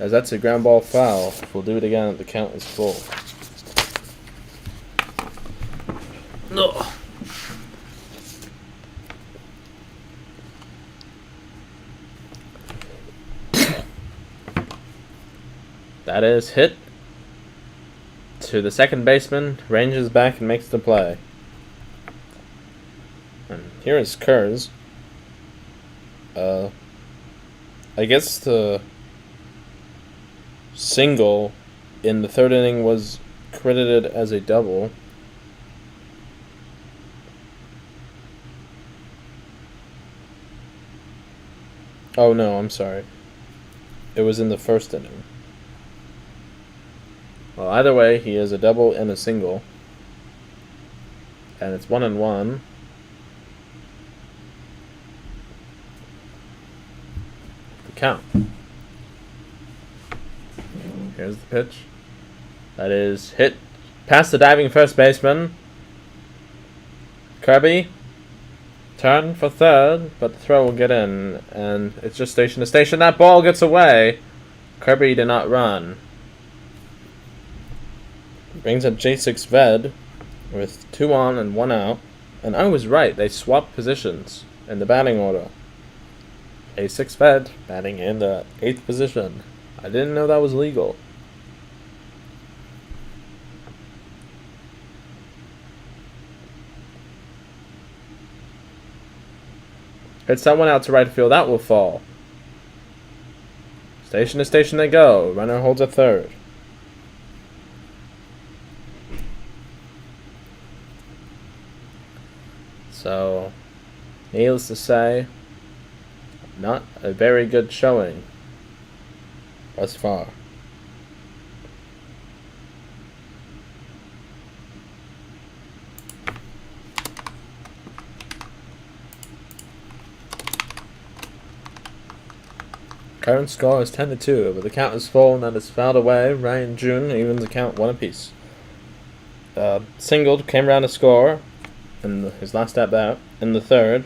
As that's a ground ball foul. We'll do it again if the count is full. No. That is hit to the second baseman, ranges back and makes the play. And here is Kurz. I guess the single in the third inning was credited as a double. Oh no, I'm sorry. It was in the first inning. Well, either way, he is a double and a single. And it's 1-1. The count. Here's the pitch. That is hit past the diving first baseman. Kirby. Turn for third, but the throw will get in. And it's just station to station. That ball gets away. Kirby did not run. Brings up J6 Ved with 2 on and 1 out. And I was right. They swapped positions in the batting order. A6 Ved batting in the 8th position. I didn't know that was legal. Hits that one out to right field. That will fall. Station to station they go. Runner holds at third. So, needless to say, not a very good showing thus far. Current score is 10-2, but the count is full and that is fouled away. Ryan June evens the count 1 apiece. Singled, came around to score in his last at bat in the third,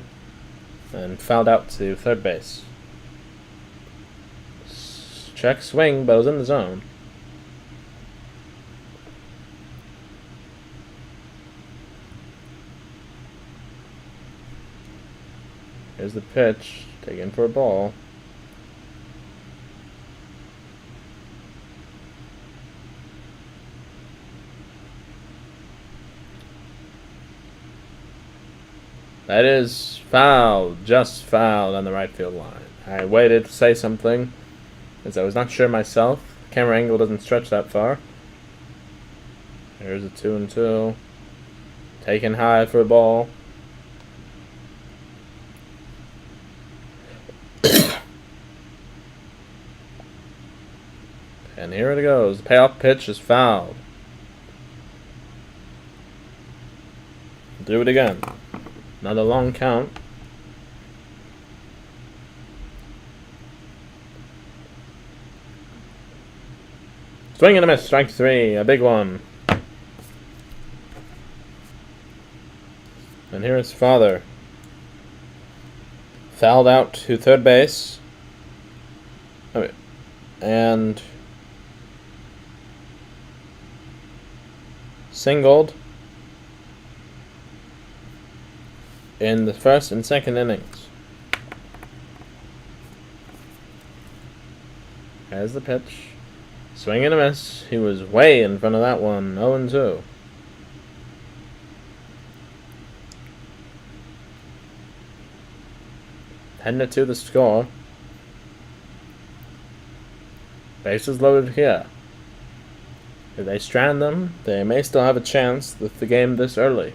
and fouled out to third base. Check swing, but it was in the zone. Here's the pitch, taken for a ball. That is fouled, just fouled on the right field line. I waited to say something, as I was not sure myself. Camera angle doesn't stretch that far. Here's a 2-2. Taken high for a ball. And here it goes. The payoff pitch is fouled. Do it again. Another long count. Swing and a miss, strike 3, a big one. And here is Father. Fouled out to third base. And singled in the first and second innings. There's the pitch. Swing and a miss. He was way in front of that one. 0-2. Heading to the score. Bases loaded here. If they strand them, they may still have a chance with the game this early.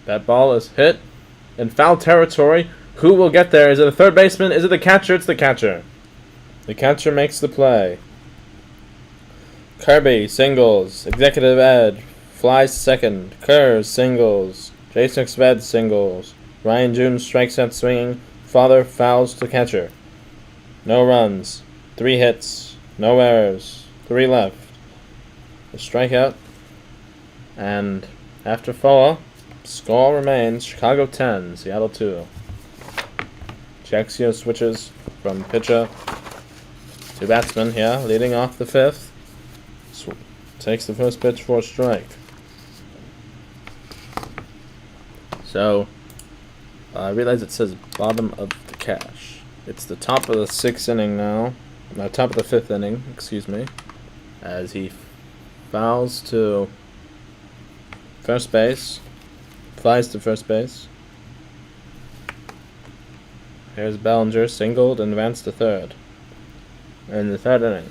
That ball is hit in foul territory. Who will get there? Is it a third baseman? Is it the catcher? It's the catcher. The catcher makes the play. Kirby singles. Executive Ed flies second. Kerr singles. Jason Sved singles. Ryan June strikes out swinging. Father fouls to catcher. No runs. 3 hits. No errors. 3 left. A strikeout. And after 4, score remains Chicago 10, Seattle 2. Jaxio switches from pitcher to batsman here, leading off the 5th. Takes the first pitch for a strike. So, I realize it says bottom of the cache. It's the top of the 6th inning now. top of the 5th inning, excuse me, as he fouls to first base, flies to first base. Here's Bellinger, singled and advanced to third in the 3rd inning.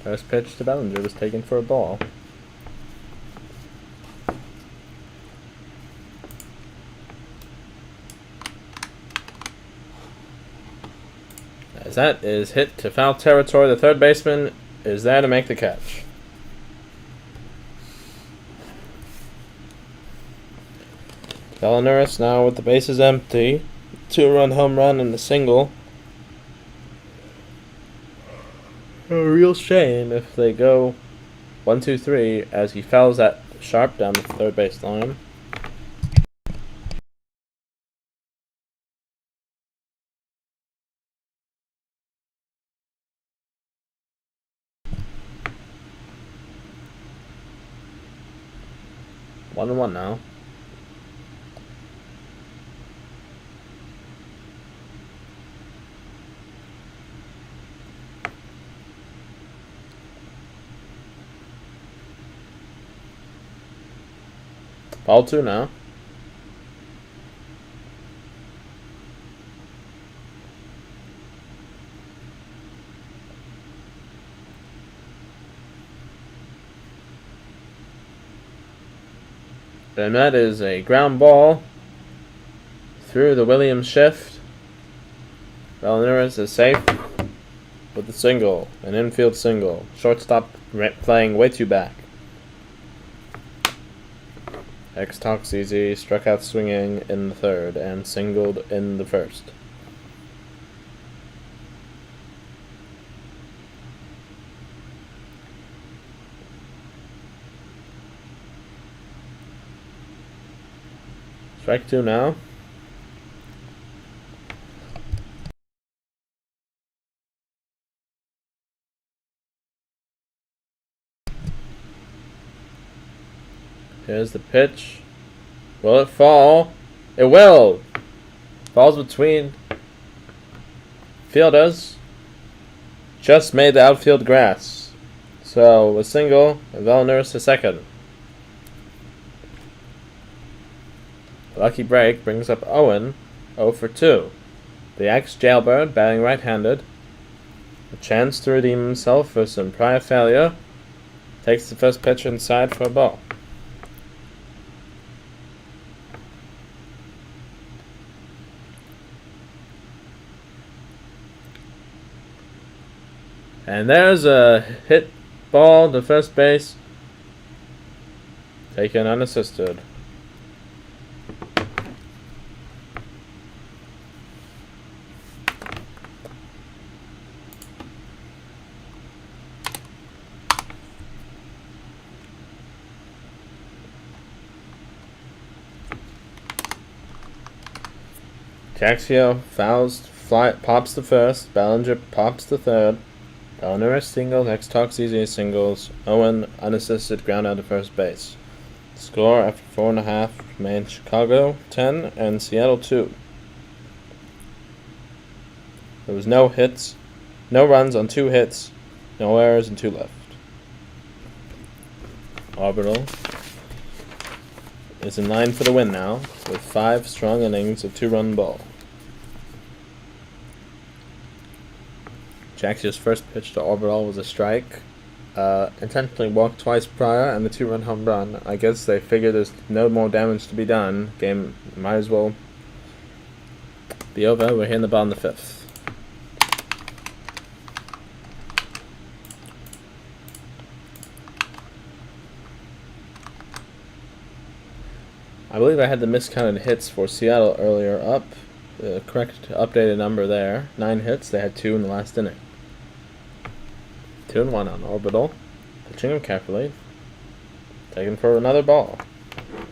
First pitch to Bellinger was taken for a ball. As that is hit to foul territory, the third baseman is there to make the catch. Bellinger now with the bases empty. 2-run home run and a single. A real shame if they go 1-2-3 as he fouls that sharp down the third base line. One and one now. Ball 2 now. And that is a ground ball through the Williams shift. Bellinger is safe with the single, an infield single. Shortstop playing way too back. X talks easy, struck out swinging in the 3rd and singled in the 1st. Strike 2 now. Here's the pitch. Will it fall? It will! Falls between fielders. Just made the outfield grass. So a single, and Bellinger to second. Lucky break brings up Owen, 0 for 2. The ex-jailbird, batting right-handed. A chance to redeem himself for some prior failure. Takes the first pitch inside for a ball. And there's a hit ball to first base. Taken unassisted. Jaxio fouls, pops the first. Bellinger pops the third. Bellinger singles, X talks easy singles. Owen unassisted ground out to first base. Score after 4.5 remains Chicago 10 and Seattle 2. There was no hits, no runs on 2 hits, no errors and 2 left. Orbital is in line for the win now, with 5 strong innings of 2-run ball. Jaxio's first pitch to Orbital was a strike. Intentionally walked twice prior and the 2-run home run. I guess they figured there's no more damage to be done. Game might as well be over. We're here in the bottom of the 5th. I believe I had the miscounted hits for Seattle earlier up. The correct updated number there. 9 hits. They had 2 in the last inning. 2-1 on Orbital. Pitching him carefully. Taken for another ball.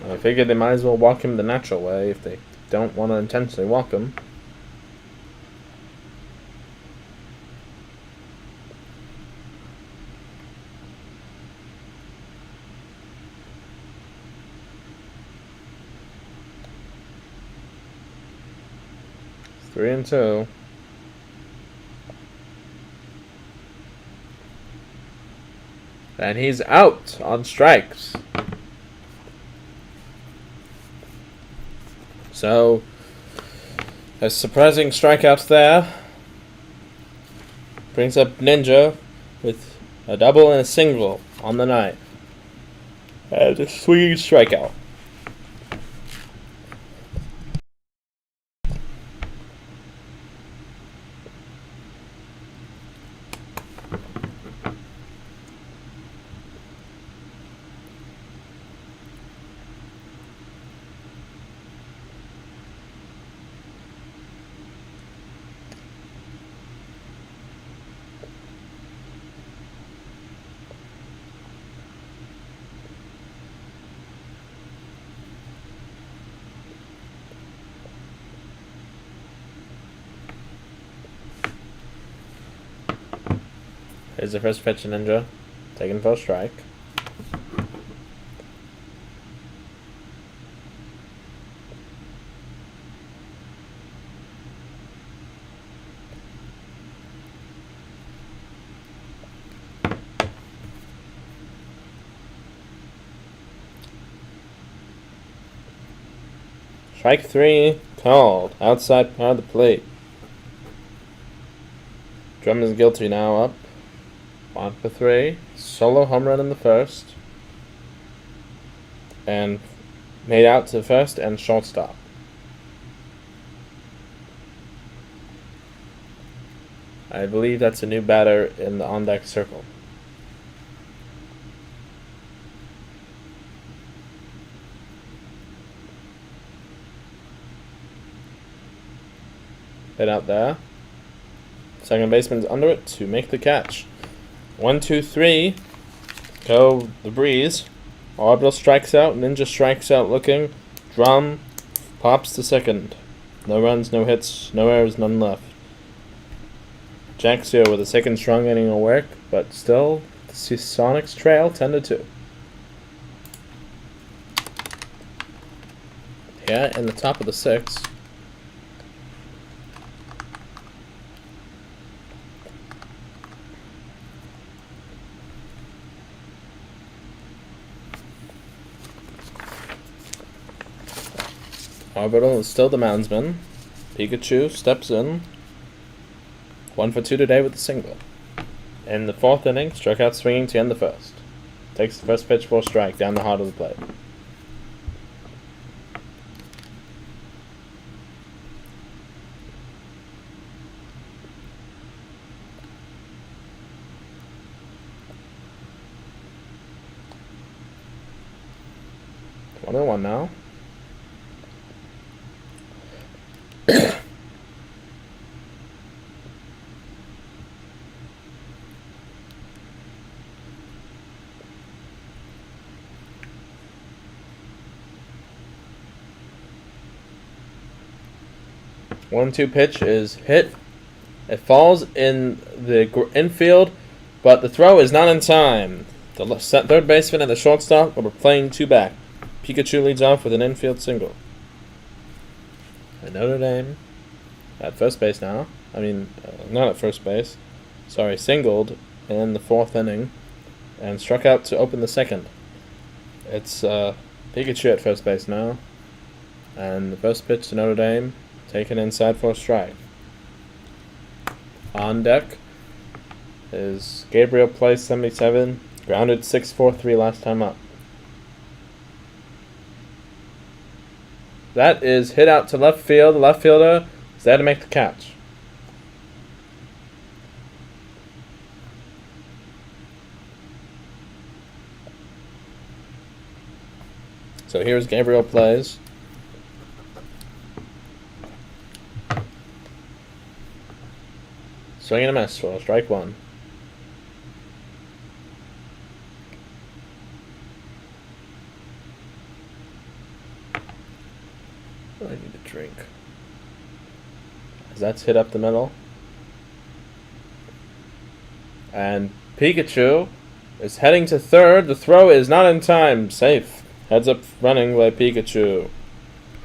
I figured they might as well walk him the natural way if they don't want to intentionally walk him. 3-2. And he's out on strikes. So, a surprising strikeout there. Brings up Ninja with a double and a single on the night. And a swinging strikeout. Here's the first pitch to Ninja. Taking for a strike. Strike 3 called. Outside part of the plate. Drum is guilty now up. 1-3. Solo home run in the first. And made out to first and shortstop. I believe that's a new batter in the on-deck circle. Hit out there. Second baseman's under it to make the catch. 1-2-3. Go the breeze. Orbital strikes out. Ninja strikes out looking. Drum pops to second. No runs, no hits, no errors, none left. Jack's here with a second strong inning of work, but still, the Sonics trail 10-2. Yeah, in the top of the sixth. Orbital is still the moundsman. Pikachu steps in. 1 for 2 today with a single. In the fourth inning, struck out swinging to end the first. Takes the first pitch for a strike down the heart of the plate. One and one now. One-two pitch is hit. It falls in the infield, but the throw is not in time. The third baseman and the shortstop are playing two back. Pikachu leads off with an infield single. And Notre Dame at first base now. Not at first base. Sorry, singled in the fourth inning and struck out to open the second. It's Pikachu at first base now. And the first pitch to Notre Dame, taken inside for a strike. On deck is Gabriel Place 77, grounded 6-4-3 last time up. That is hit out to left field. The left fielder is there to make the catch. So here's Gabriel Plays. Swing and a miss for strike one. I need a drink. That's hit up the middle. And Pikachu is heading to third. The throw is not in time. Safe. Heads up running by Pikachu.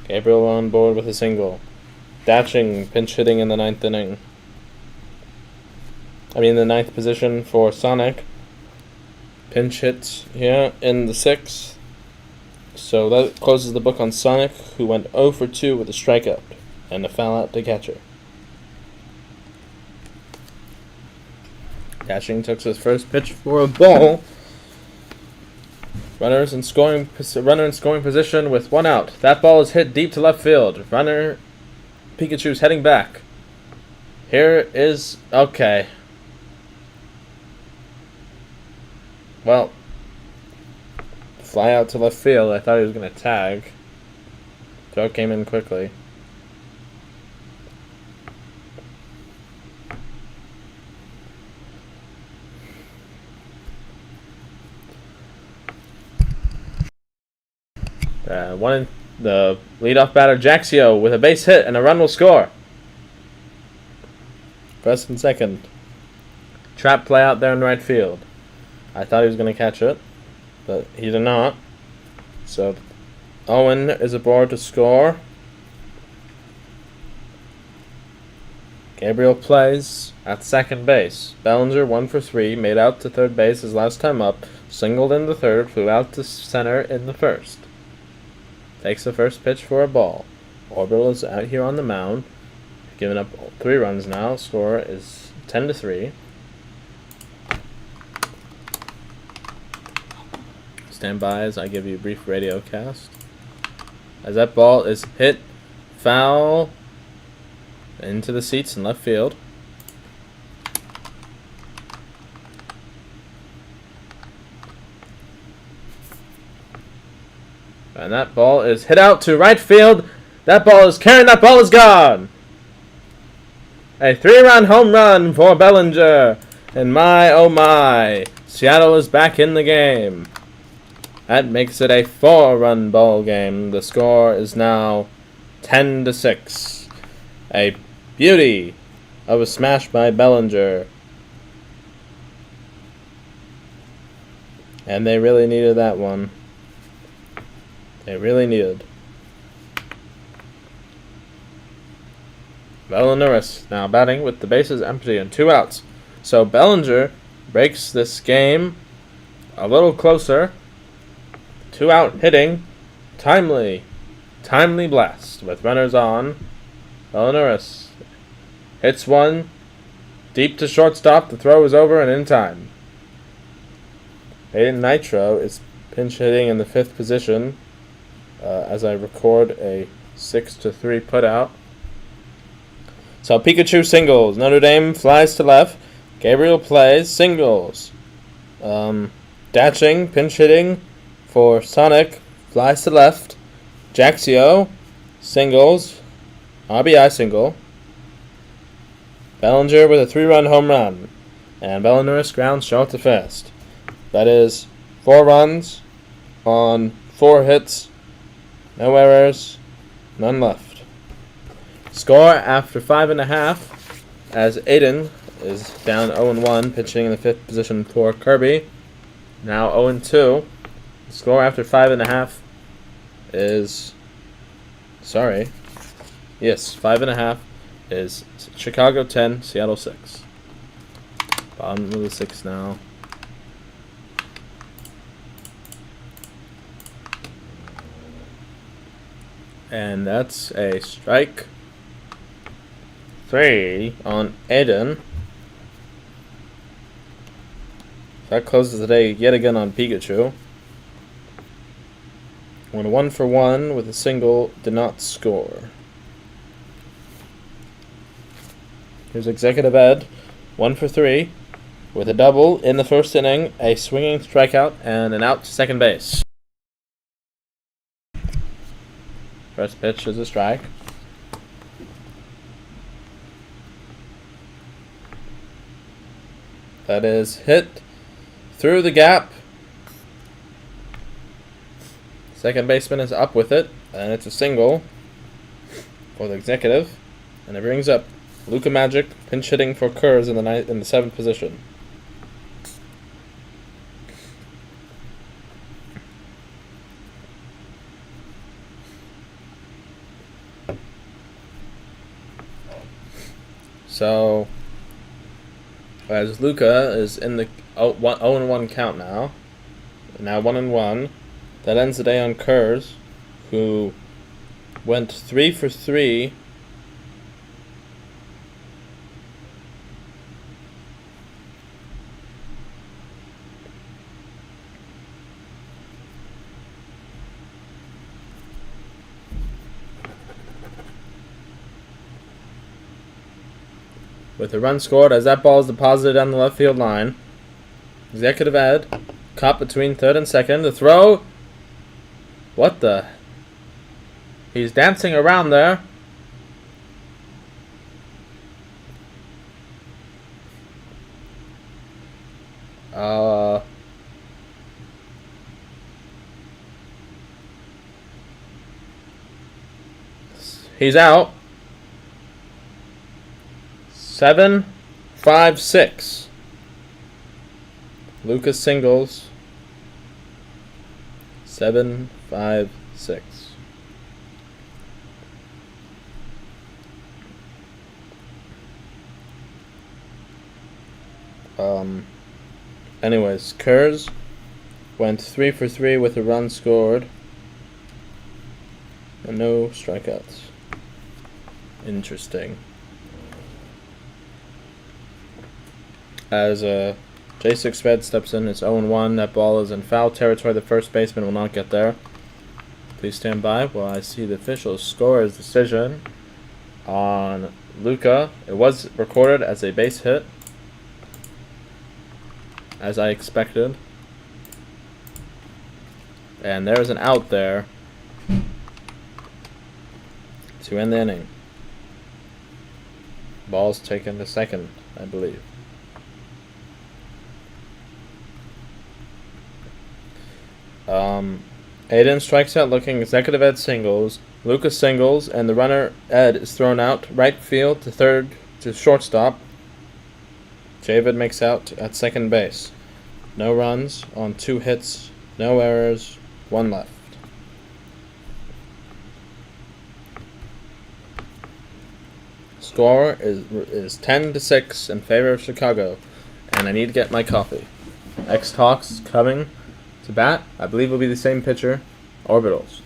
Gabriel on board with a single. Dashing, pinch hitting in the ninth inning. The ninth position for Sonic. Pinch hits here in the sixth. So that closes the book on Sonic, who went 0 for 2 with a strikeout and a foul out to catcher. Dashing took his first pitch for a ball. Runner in scoring position with 1 out. That ball is hit deep to left field. Runner Pikachu's heading back. Here is okay. Well, fly out to left field. I thought he was going to tag. Throw came in quickly. The leadoff batter Jaxio with a base hit and a run will score. First and second. Trap play out there in right field. I thought he was going to catch it, but he did not. So Owen is aboard to score. Gabriel plays at second base. Bellinger 1 for 3, made out to third base his last time up, singled in the third, flew out to center in the first. Takes the first pitch for a ball. Orbital is out here on the mound, giving up 3 runs now. Score is 10-3. Stand by as I give you a brief radio cast. As that ball is hit foul into the seats in left field. And that ball is hit out to right field. That ball is carrying. That ball is gone. A 3-run home run for Bellinger. And my, oh my, Seattle is back in the game. That makes it a 4-run ball game. The score is now 10-6. A beauty of a smash by Bellinger. And they really needed that one. They really needed. Bellinger now batting with the bases empty and 2 outs. So Bellinger breaks this game a little closer. 2-out hitting. Timely blast with runners on. Bellinger hits one deep to shortstop. The throw is over and in time. Aiden Nitro is pinch hitting in the 5th position. As I record a 6-3 putout. So Pikachu singles. Notre Dame flies to left. Gabriel plays singles. Dashing, pinch hitting for Sonic, flies to left. Jaxio singles. RBI single. Bellinger with a 3-run home run. And Bellinger grounds short to first. That is 4 runs on 4 hits. No errors, none left. Score after 5.5 as Aiden is down 0-1, pitching in the 5th position for Kirby. Now 0-2. Score after 5.5 is... 5.5 is Chicago 10, Seattle 6. Bottom of the 6 now. And that's a strike 3 on Aiden. That closes the day yet again on Pikachu. Went 1 for 1 with a single, did not score. Here's Executive Ed, 1 for 3 with a double in the first inning, a swinging strikeout, and an out to second base. First pitch is a strike. That is hit through the gap. Second baseman is up with it, and it's a single for the Executive. And it brings up Luka Magic pinch hitting for Kurz in the 7th position. So, as Luca is in the 0-1 count now 1-1, that ends the day on Kurz, who went 3 for 3 with a run scored as that ball is deposited on the left field line. Executive Ed caught between third and second. The throw. What the? He's dancing around there. He's out. 7-5-6. Lucas singles. 7-5-6. Anyways, Kurz went 3 for 3 with a run scored and no strikeouts. Interesting. As J6 Red steps in, it's 0-1. That ball is in foul territory. The first baseman will not get there. Please stand by while I see the official score his decision on Luca. It was recorded as a base hit, as I expected. And there's an out there to end the inning. Ball's taken to second, I believe. Aiden strikes out looking. Executive Ed singles. Lucas singles, and the runner Ed is thrown out right field to third to shortstop. Javid makes out at second base. No runs on 2 hits, no errors, 1 left. Score is 10-6 in favor of Chicago, and I need to get my coffee. X-Talks coming to bat. I believe it'll be the same pitcher. Orbitals.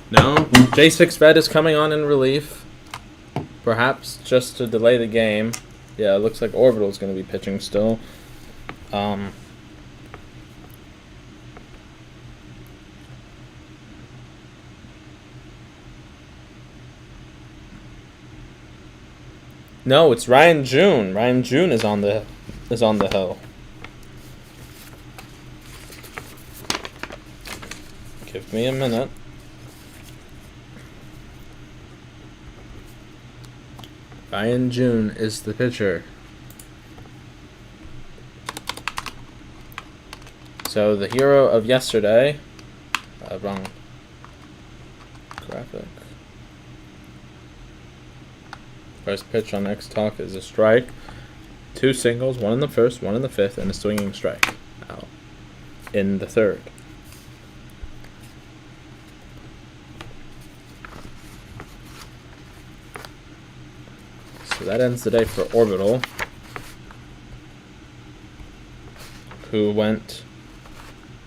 No, J6 Red is coming on in relief. Perhaps just to delay the game. Yeah, it looks like Orbital's going to be pitching still. No, it's Ryan June. Ryan June is on the hill. Give me a minute. Ryan June is the pitcher. So the hero of yesterday. Wrong graphic. First pitch on X Talk is a strike. 2 singles, 1 in the first, 1 in the fifth, and a swinging strike. Out in the third. So that ends the day for Orbital, who went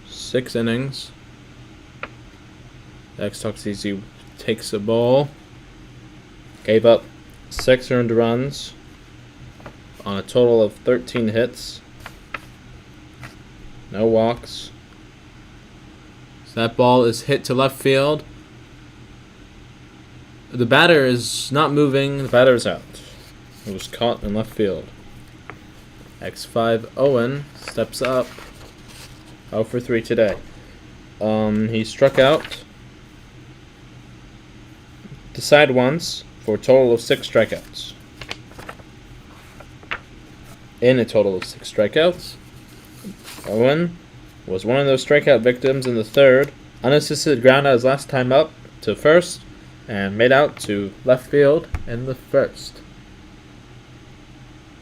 6 innings. X Talks Easy takes a ball. Gave up 6 earned runs on a total of 13 hits. No walks. So that ball is hit to left field. The batter is not moving. The batter is out. It was caught in left field. X5 Owen steps up. 0 for 3 today. He struck out the side once for a total of 6 strikeouts. In a total of 6 strikeouts, Owen was one of those strikeout victims in the third. Unassisted ground out his last time up to first and made out to left field in the first.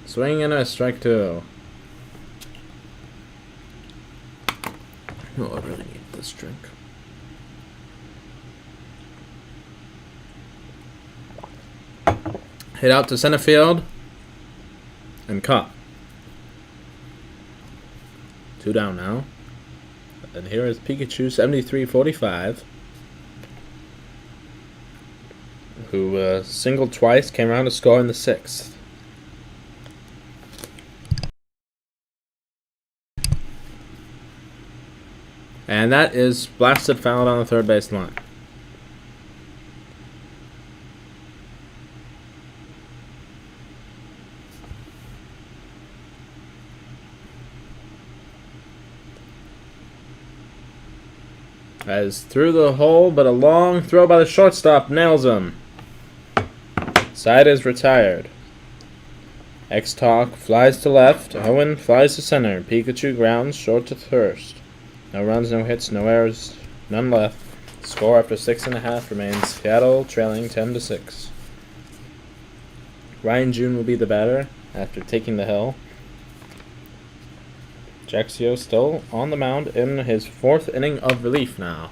Swing and a strike 2. Oh, I really need this drink. Hit out to center field. And caught. 2 down now. And here is Pikachu 7345. Who singled twice, came around to score in the 6th. And that is blasted foul on the third base line. As through the hole, but a long throw by the shortstop nails him. Side is retired. X-Talk flies to left. Owen flies to center. Pikachu grounds short to first. No runs, no hits, no errors, none left. Score after 6.5 remains Seattle trailing 10-6. Ryan June will be the batter after taking the hill. Jaxio still on the mound in his 4th inning of relief now.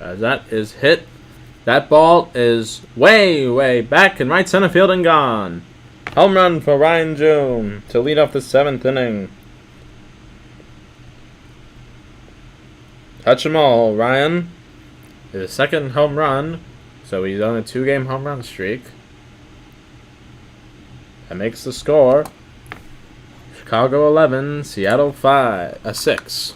As that is hit, that ball is way, way back in right center field and gone. Home run for Ryan June to lead off the 7th inning. Touch 'em all, Ryan. His 2nd home run, so he's on a 2-game home run streak. That makes the score Chicago 11, Seattle 6.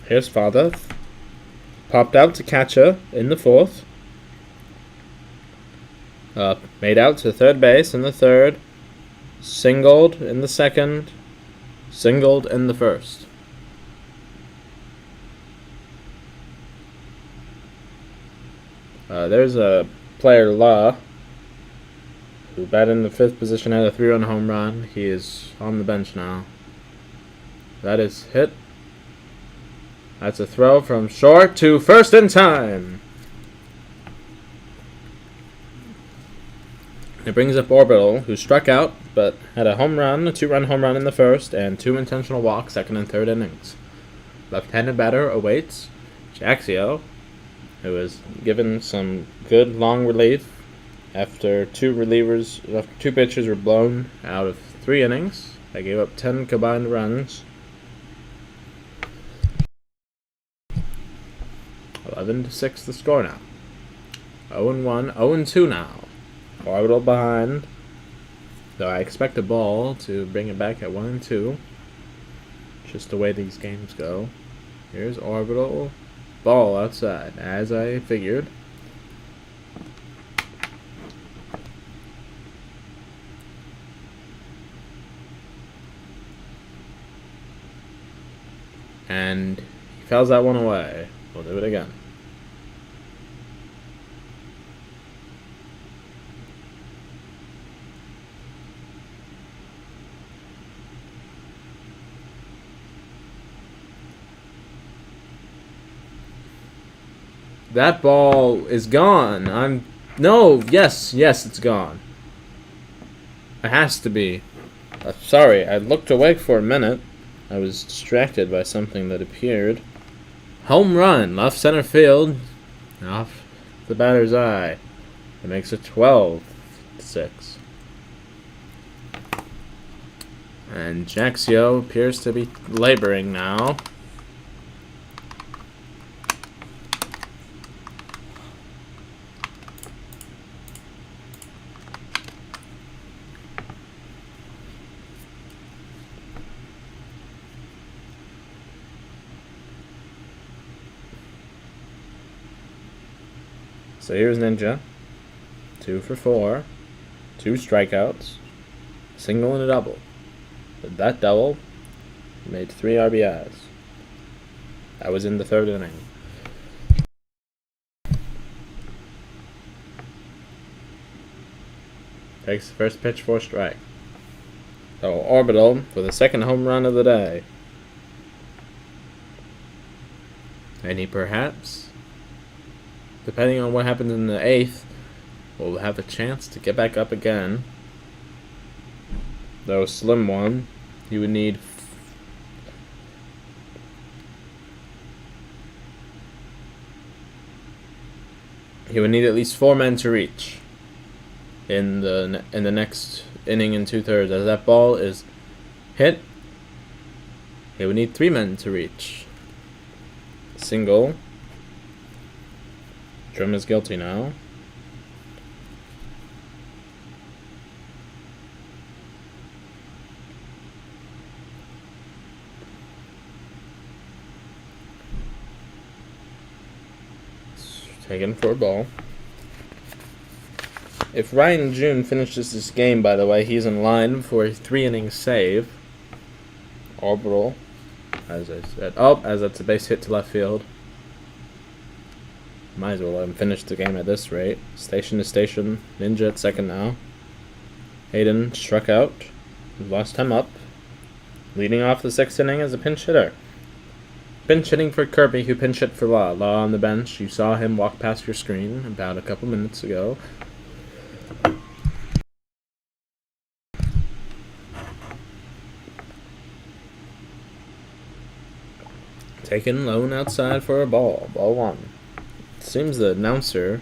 Here's Father. Popped out to catcher in the 4th. Made out to third base in the 3rd. Singled in the 2nd. Singled in the 1st. There's a player, Law, who batted in the 5th position, had a 3-run home run. He is on the bench now. That is hit. That's a throw from short to first in time. It brings up Orbital, who struck out, but had a home run, a 2-run home run in the 1st, and 2 intentional walks, 2nd and 3rd innings. Left-handed batter awaits Jaxio, who was given some good long relief after 2 pitchers were blown out of 3 innings. They gave up 10 combined runs. 11-6 the score now. 0-1, 0-2 now. Orbital behind. Though I expect a ball to bring it back at 1-2. Just the way these games go. Here's Orbital. Ball outside, as I figured. And he fouls that one away. We'll do it again. That ball is gone. Yes, it's gone. It has to be. Sorry, I looked away for a minute. I was distracted by something that appeared. Home run, left center field, off the batter's eye. It makes it 12-6. And Jaxio appears to be laboring now. So here's Ninja. 2 for 4. 2 strikeouts. A single and a double. But that double made 3 RBIs. That was in the 3rd inning. Takes the first pitch for a strike. So Orbital for the 2nd home run of the day. And he perhaps, depending on what happens in the 8th, will have a chance to get back up again. Though a slim one, he would need at least 4 men to reach in the next inning and 2/3. As that ball is hit, he would need 3 men to reach. Single. Drum is guilty now. Taken for a ball. If Ryan June finishes this game, by the way, he's in line for a 3-inning save. Orbital, as I said. Oh, as that's a base hit to left field. Might as well let him finish the game at this rate. Station to station. Ninja at second now. Hayden struck out. Lost him up. Leading off the 6th inning as a pinch hitter. Pinch hitting for Kirby, who pinch hit for Law. Law on the bench. You saw him walk past your screen about a couple minutes ago. Taken low and outside for a ball. Ball 1. It seems the announcer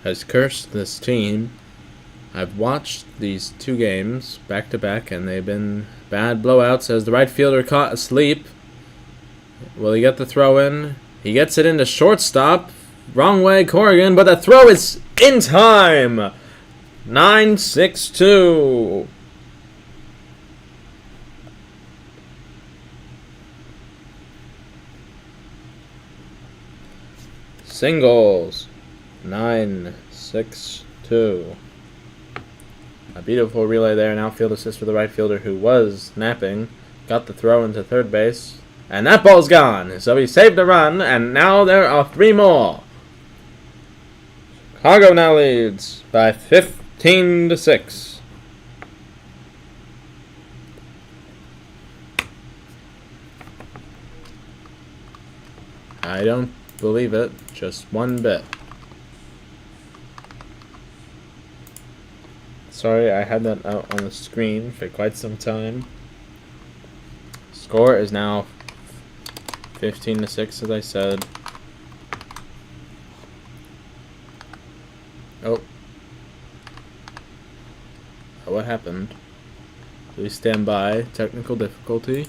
has cursed this team. I've watched these 2 games back to back, and they've been bad blowouts as the right fielder caught asleep. Will he get the throw in? He gets it into shortstop. Wrong way, Corrigan, but the throw is in time. 9-6-2. Singles. 9-6-2. A beautiful relay there. An outfield assist for the right fielder who was napping. Got the throw into third base. And that ball's gone. So he saved a run, and now there are 3 more. Chicago now leads by 15-6. I don't believe it, just one bit. Sorry, I had that out on the screen for quite some time. Score is now 15-6, as I said. Oh. What happened? Please stand by. Technical difficulty.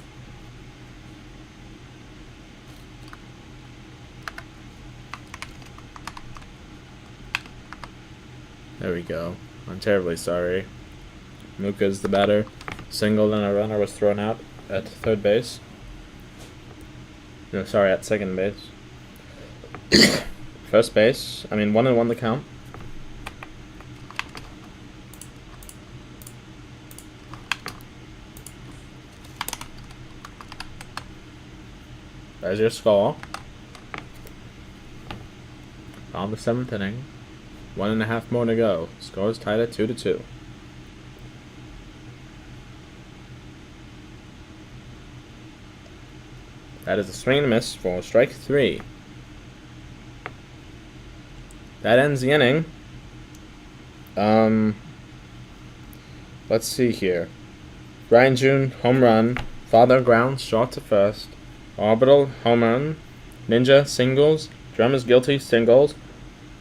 There we go. I'm terribly sorry. Muka's the batter. Single and a runner was thrown out at third base. No, sorry, at second base. First base. 1-1 the count. There's your score. On the 7th inning. 1.5 more to go. Score is tied at 2-2. That is a swing and a miss for strike 3. That ends the inning. Let's see here. Brian June, home run. Father ground, short to first. Orbital, home run. Ninja, singles. Drum is guilty, singles.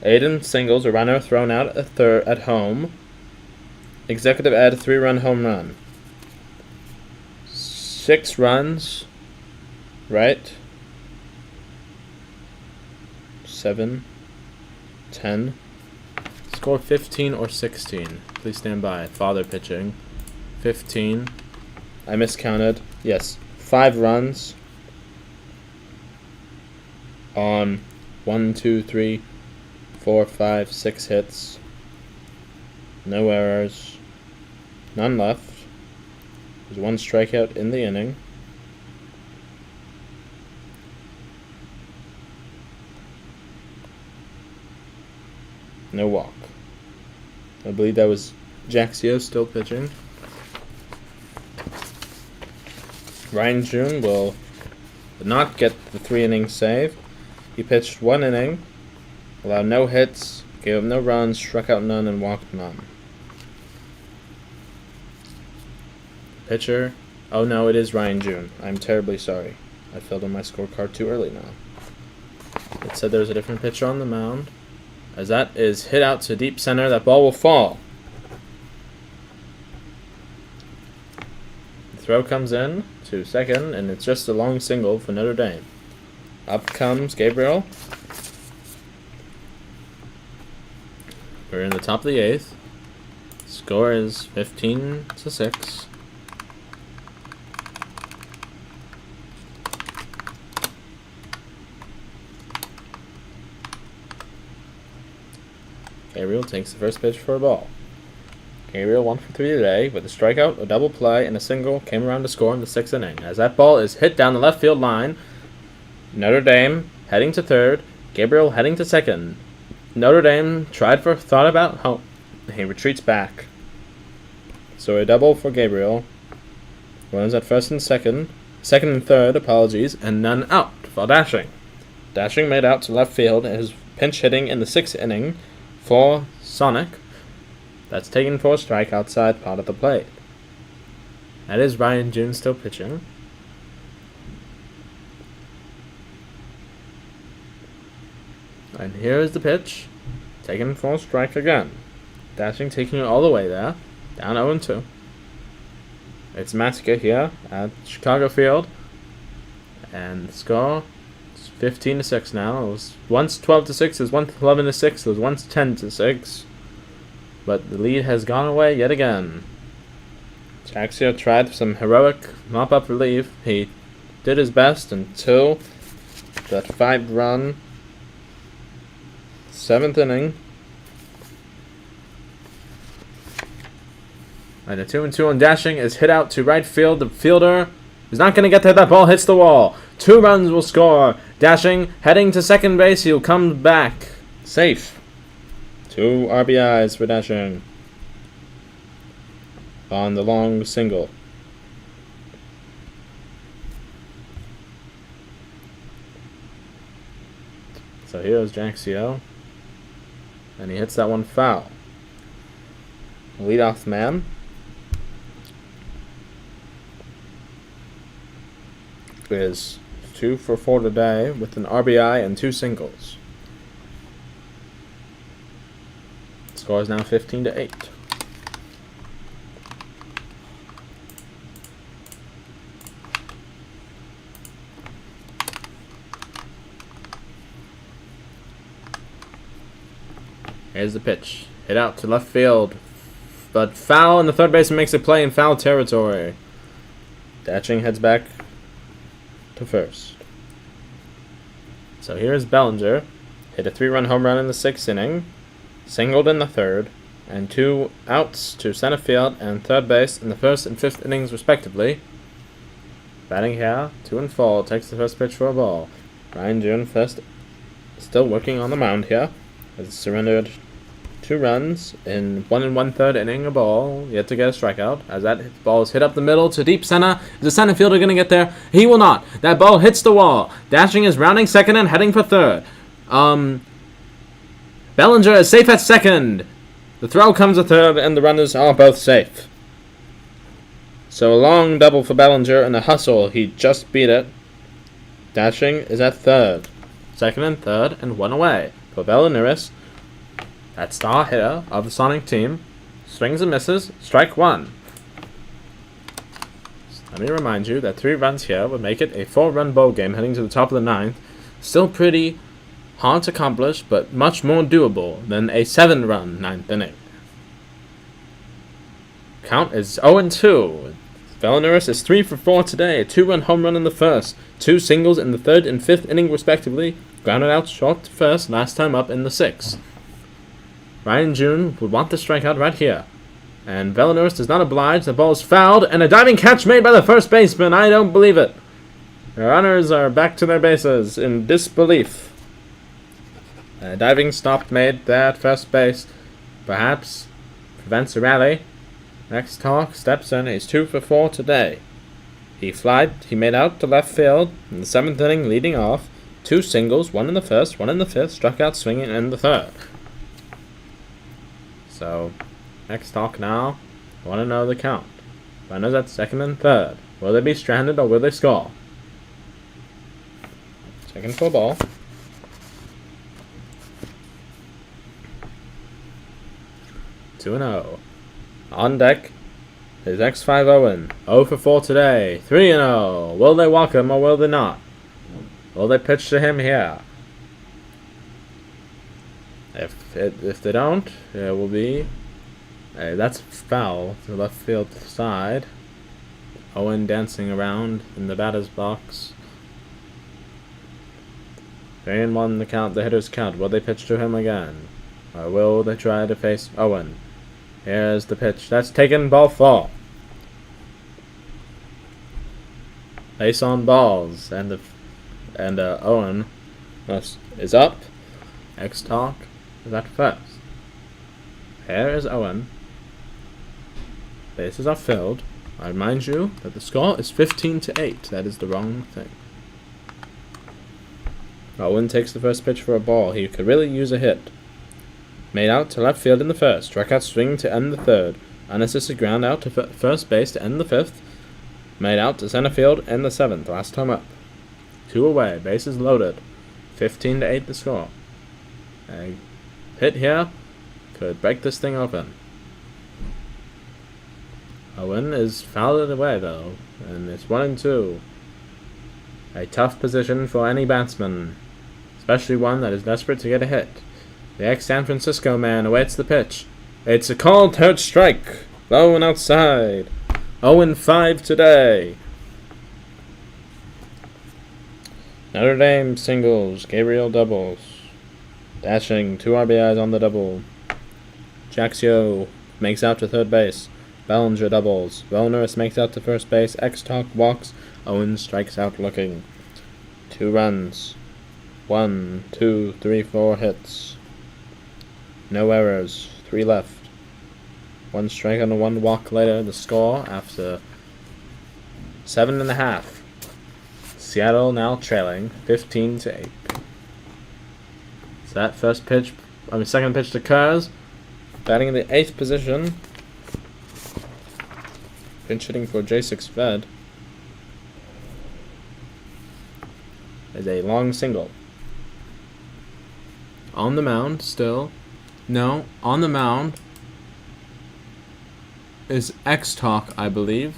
Aiden, singles. A runner thrown out at home. Executive Ed, 3-run home run. 6 runs. Right. 7. 10. Score 15 or 16. Please stand by. Father pitching. 15. I miscounted. Yes. 5 runs. On 1, 2, 3, 4, 5, 6 hits. No errors. None left. There's 1 strikeout in the inning. No walk. I believe that was Jaxio still pitching. Ryan June will not get the 3-inning save. He pitched 1 inning, allowed no hits, gave up no runs, struck out none, and walked none. Pitcher. Oh no, it is Ryan June. I'm terribly sorry. I filled in my scorecard too early now. It said there's a different pitcher on the mound. As that is hit out to deep center, that ball will fall. The throw comes in to second, and it's just a long single for Notre Dame. Up comes Gabriel. We're in the top of the 8th. Score is 15-6. Gabriel takes the first pitch for a ball. Gabriel 1 for 3 today with a strikeout, a double play, and a single came around to score in the 6th inning. As that ball is hit down the left field line, Notre Dame heading to third, Gabriel heading to second. Notre Dame thought about home. He retreats back. So a double for Gabriel. Runners at second and third, and none out for Dashing. Dashing made out to left field and is pinch hitting in the 6th inning for Sonic. That's taken for a strike outside part of the plate. That is Ryan June still pitching. And here is the pitch. Taken for a strike again. Dashing taking it all the way there. Down 0-2. It's Massacre here at Chicago Field. And the score is 15-6 now. It was once 12-6, it was once 11-6, it was once 10-6. But the lead has gone away yet again. Jaxio tried some heroic mop-up relief. He did his best until that 5-run 7th inning. And a 2-2 on Dashing is hit out to right field. The fielder is not going to get there. That ball hits the wall. 2 runs will score. Dashing heading to second base. He'll come back safe. 2 RBIs for Dashing on the long single. So here's Jaxio. And he hits that one foul. Leadoff man is 2 for 4 today with an RBI and 2 singles. Score is now 15-8. Here's the pitch. Hit out to left field. But foul, and the third baseman makes a play in foul territory. Dashing heads back to first. So here's Bellinger. Hit a 3-run home run in the 6th inning. Singled in the 3rd. And 2 outs to center field and third base in the 1st and 5th innings respectively. Batting here, 2-4. Takes the first pitch for a ball. Ryan June first, still working on the mound here. Has surrendered 2 runs in 1 1/3 inning, a ball, yet to get a strikeout. As that ball is hit up the middle to deep center. Is the center fielder going to get there? He will not. That ball hits the wall. Dashing is rounding second and heading for third. Bellinger is safe at second. The throw comes to third, and the runners are both safe. So a long double for Bellinger and a hustle. He just beat it. Dashing is at third. Second and third, and 1 away. For Bellineris, that star hitter of the Sonic team, swings and misses, strike 1. So let me remind you that 3 runs here would make it a 4-run bowl game heading to the top of the 9th. Still pretty hard to accomplish, but much more doable than a 7-run 9th inning. Count is 0-2. Bellineris is 3 for 4 today, a 2-run home run in the 1st, 2 singles in the 3rd and 5th inning respectively, grounded out short to first, last time up in the 6th. Ryan June would want the strikeout right here. And Bellineris does not oblige. The ball is fouled, and a diving catch made by the first baseman. I don't believe it. The runners are back to their bases in disbelief. A diving stop made there at first base. Perhaps prevents a rally. Next talk steps in. He's 2 for 4 today. He made out to left field in the 7th inning leading off. 2 singles, 1 in the first, 1 in the fifth, struck out swinging in the third. So, next talk now. I want to know the count. Runners at second and third. Will they be stranded or will they score? Checking for a ball. Two and 0. On deck is X5 Owen. 0 for 4 today. 3 and 0. Will they walk him or will they not? Will they pitch to him here? If they don't, it will be that's foul to left field side. Owen dancing around in the batter's box. 3 and 1 the count. The hitters count. Will they pitch to him again, or will they try to face Owen? Here's the pitch. That's taken. Ball 4. Base on balls, and Owen is up. X talk is at first. Here is Owen. Bases are filled. I remind you that the score is 15-8. That is the wrong thing. Owen takes the first pitch for a ball. He could really use a hit. Made out to left field in the first. Struck out swing to end the third. Unassisted ground out to first base to end the fifth. Made out to center field in the seventh. Last time up. 2 away. Bases loaded. 15-8 the score. A hit here could break this thing open. Owen is fouled away though, and it's 1 and 2. A tough position for any batsman, especially one that is desperate to get a hit. The ex-San Francisco man awaits the pitch. It's a called third strike. Low and outside. 0 and 5 today. Notre Dame singles. Gabriel doubles. Dashing 2 RBIs on the double. Jaxio makes out to third base. Bellinger doubles. Wellness makes out to first base. X-Talk walks. Owen strikes out looking. 2 runs. 1, 2, 3, 4 hits. No errors. 3 left. 1 strike and 1 walk later. The score after 7.5. Seattle now trailing 15-8. So that second pitch to Kerrs. Batting in the 8th position. Pinch hitting for J6 Ved. Is a long single. On the mound still. No, on the mound is X-Talk, I believe.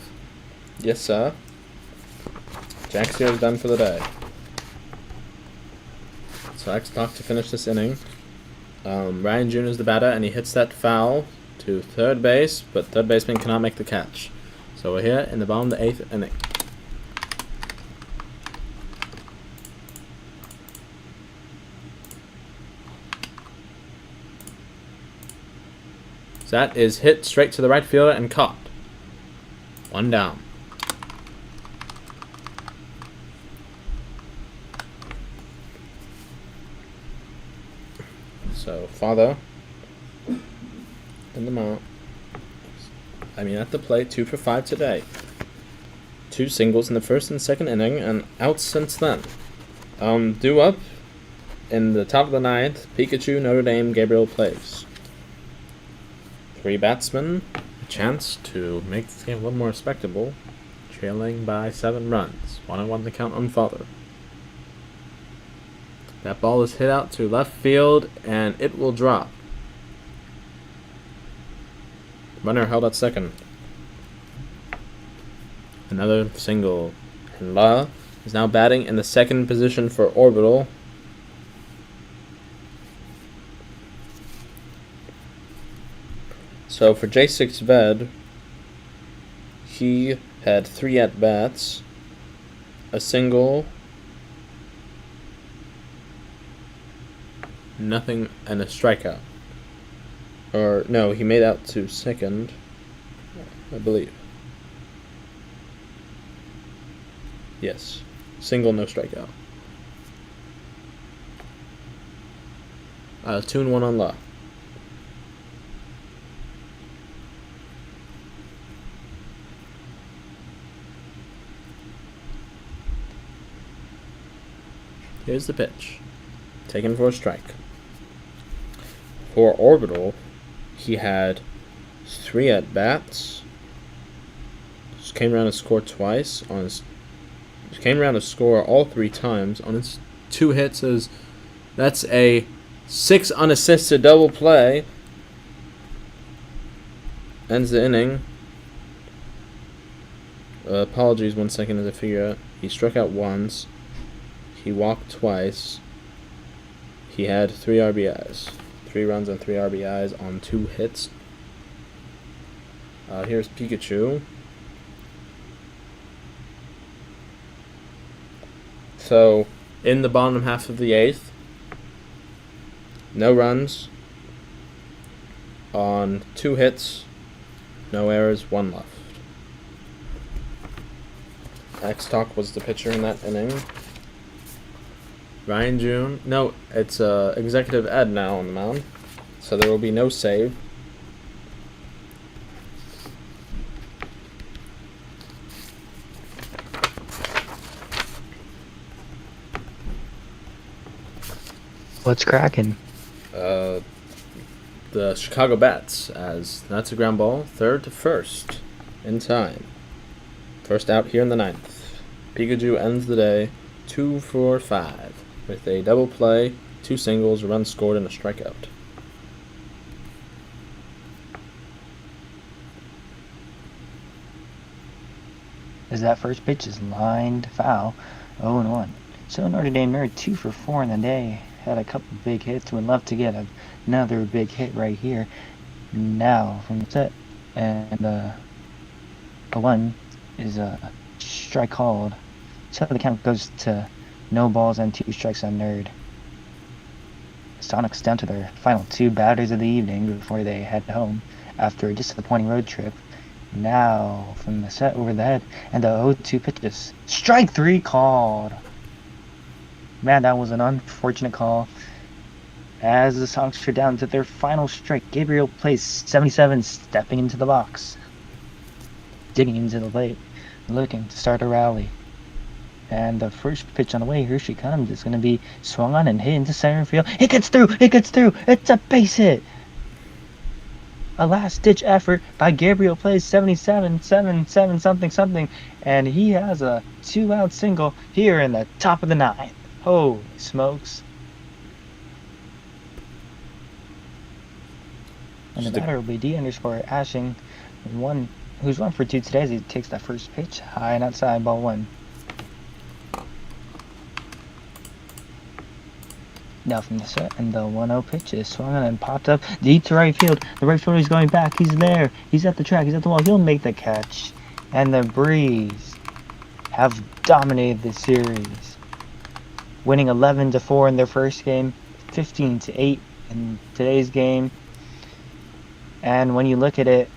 Yes, sir. Jaxio is done for the day. So X-Talk to finish this inning. Ryan June is the batter, and he hits that foul to third base, but third baseman cannot make the catch. So we're here in the bottom of the 8th inning. So that is hit straight to the right fielder and caught. 1 down. So father in the mount. At the plate, 2 for 5 today. 2 singles in the first and second inning, and out since then. Due up in the top of the 9th, Pikachu, Notre Dame, Gabriel plays. 3 batsmen, a chance to make this game a little more respectable, trailing by 7 runs. 1 and 1 to count on father. That ball is hit out to left field, and it will drop. Runner held at second. Another single. And La is now batting in the second position for Orbital. So for J6 Ved, he had 3 at-bats, a single, nothing, and a strikeout. Or, no, he made out to second, I believe. Yes. Single, no strikeout. 2 and 1 on La. Here's the pitch. Taken for a strike. For Orbital, he had 3 at-bats. Came around to score twice. Came around to score all 3 times. On his 2 hits, that's a 6 unassisted double play. Ends the inning. Apologies, 1 second as I figure out. He struck out once. He walked twice. He had 3 RBIs. 3 runs and 3 RBIs on 2 hits. Here's Pikachu. So, in the bottom half of the 8th, no runs on 2 hits, no errors, 1 left. X-Talk was the pitcher in that inning. Ryan June. No, it's Executive Ed now on the mound, so there will be no save. What's cracking? The Chicago Bats, as that's a ground ball, 3rd to 1st in time. First out here in the 9th. Pikachu ends the day 2 for 5 with a double play, 2 singles, a run scored, and a strikeout. As that first pitch is lined foul, 0-1. So Notre Dame Nerd 2 for 4 in the day. Had a couple big hits. Would love to get another big hit right here. Now from the set, and a 1 is a strike called. So the count goes to no balls and 2 strikes on Nerd. Sonics down to their final 2 batters of the evening before they head home after a disappointing road trip. Now from the set over the head, and the 0-2 pitches. Strike 3 called. Man, that was an unfortunate call. As the Sonics are down to their final strike, Gabriel plays 77, stepping into the box, digging into the plate, looking to start a rally. And the first pitch on the way, here she comes. It's going to be swung on and hit into center field. It gets through! It gets through! It's a base hit! A last-ditch effort by Gabriel plays 77, 7, something, and he has a 2-out single here in the top of the 9th. Holy smokes. And the batter will be D_Ashing, who's 1 for 2 today as he takes that first pitch high and outside, ball 1. Now from the set, and the 1-0 pitch is swung on and popped up deep to right field. The right fielder is going back. He's there. He's at the track. He's at the wall. He'll make the catch. And the Breeze have dominated the series, winning 11-4 in their first game, 15-8 in today's game. And when you look at it,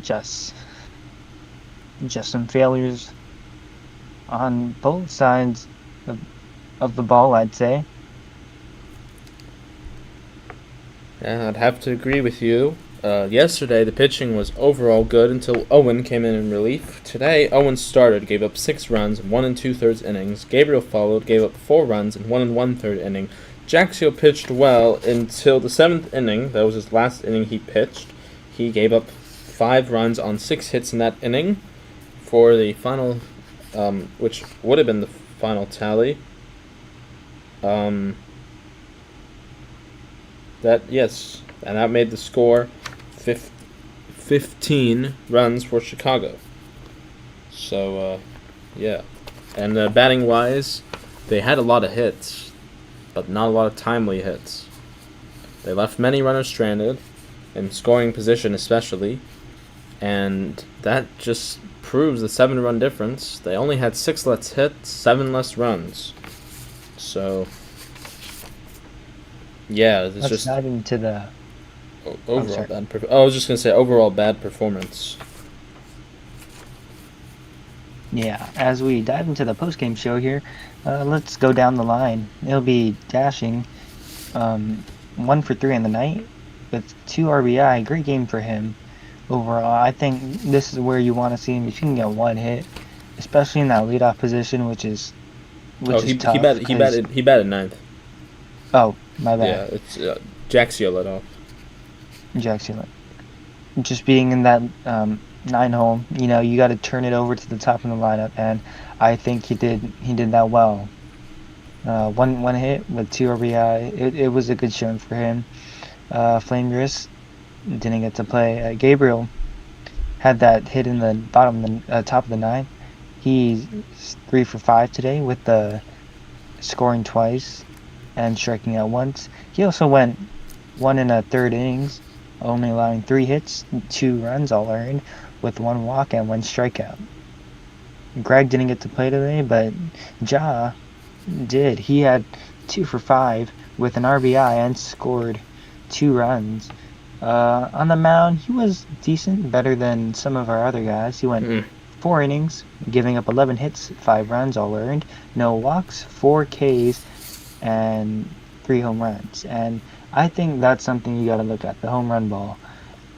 just some failures on both sides of the ball, I'd say. Yeah, I'd have to agree with you. Yesterday, the pitching was overall good until Owen came in relief. Today, Owen started, gave up 6 runs in 1 2/3 innings. Gabriel followed, gave up 4 runs in 1 1/3 inning. Jaxiel pitched well until the 7th inning. That was his last inning he pitched. He gave up 5 runs on 6 hits in that inning for the final, which would have been the final tally. And that made the score 15 runs for Chicago. So, yeah. And batting wise, they had a lot of hits, but not a lot of timely hits. They left many runners stranded, in scoring position especially, and that just proves the 7-run difference. They only had 6 less hits, 7 less runs. So, yeah, it's Let's just dive into the overall bad. I was just gonna say overall bad performance. Yeah, as we dive into the post-game show here, let's go down the line. It'll be Dashing, 1 for 3 in the night with 2 RBI. Great game for him overall. I think this is where you want to see him. If you can get 1 hit, especially in that leadoff position, which is Oh, which is he tough batted because he batted ninth. my bad, Yeah, it's Jaxio led off. Jackson. Just being in that 9 hole, you got to turn it over to the top of the lineup, and I think he did that well. One hit with 2 RBI. It was a good showing for him. Flamurous didn't get to play. Gabriel had that hit in the bottom, the top of the ninth. He's 3 for 5 today with the scoring twice and striking out once. He also went 1 1/3 innings, only allowing 3 hits, 2 runs all earned, with 1 walk and 1 strikeout. Greg didn't get to play today, but Ja did. He had 2 for 5 with an RBI and scored 2 runs. On the mound, he was decent, better than some of our other guys. He went Mm. 4 innings, giving up 11 hits, 5 runs all earned, no walks, 4 Ks, and 3 home runs. And I think that's something you got to look at, the home run ball.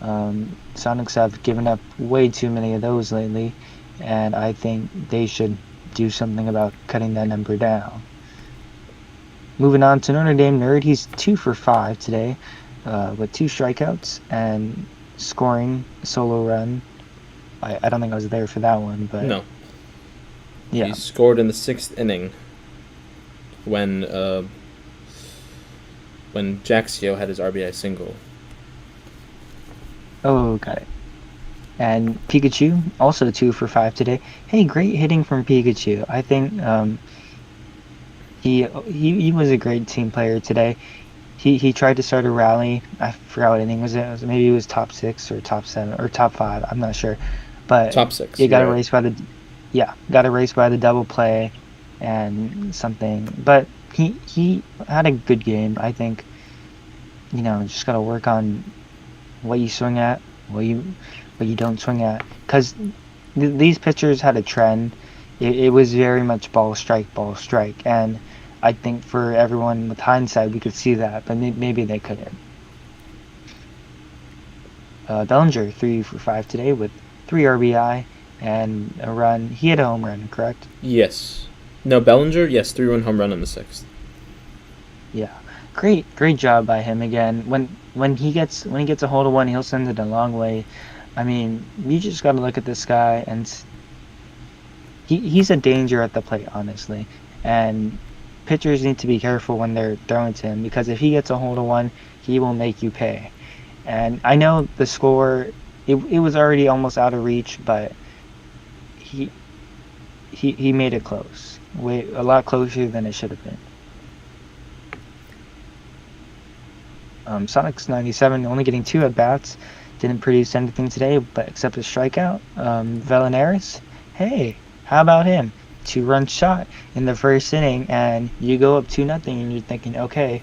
Sonics have given up way too many of those lately, and I think they should do something about cutting that number down. Moving on to Notre Dame Nerd, he's 2 for 5 today, with 2 strikeouts and scoring a solo run. I don't think I was there for that one, but No, yeah. he scored in the 6th inning when Jaxio had his RBI single. Oh, got it. And Pikachu, also 2 for 5 today. Hey, great hitting from Pikachu. I think he was a great team player today. He tried to start a rally. I forgot what inning was it. Maybe it was top 6 or top 7 or top 5. I'm not sure, but Top 6. he got right. erased by the double play and something. But he had a good game. I think just gotta work on what you swing at, what you don't swing at, because these pitchers had a trend. It was very much ball strike, and I think for everyone with hindsight, we could see that, but maybe they couldn't. Bellinger 3 for 5 today with 3 RBI and a run. He had a home run, correct? Yes. No, Bellinger. Yes, 3-run home run in the 6th. Yeah, great job by him again. When he gets a hold of one, he'll send it a long way. I mean, you just got to look at this guy, and he's a danger at the plate, honestly. And pitchers need to be careful when they're throwing to him, because if he gets a hold of one, he will make you pay. And I know the score, it was already almost out of reach, but he made it close, a lot closer than it should have been. Sonics 97 only getting 2 at bats, didn't produce anything today, but except a strikeout. Velenaris, hey, how about him? 2-run shot in the first inning, and you go up 2-0, and you're thinking, okay,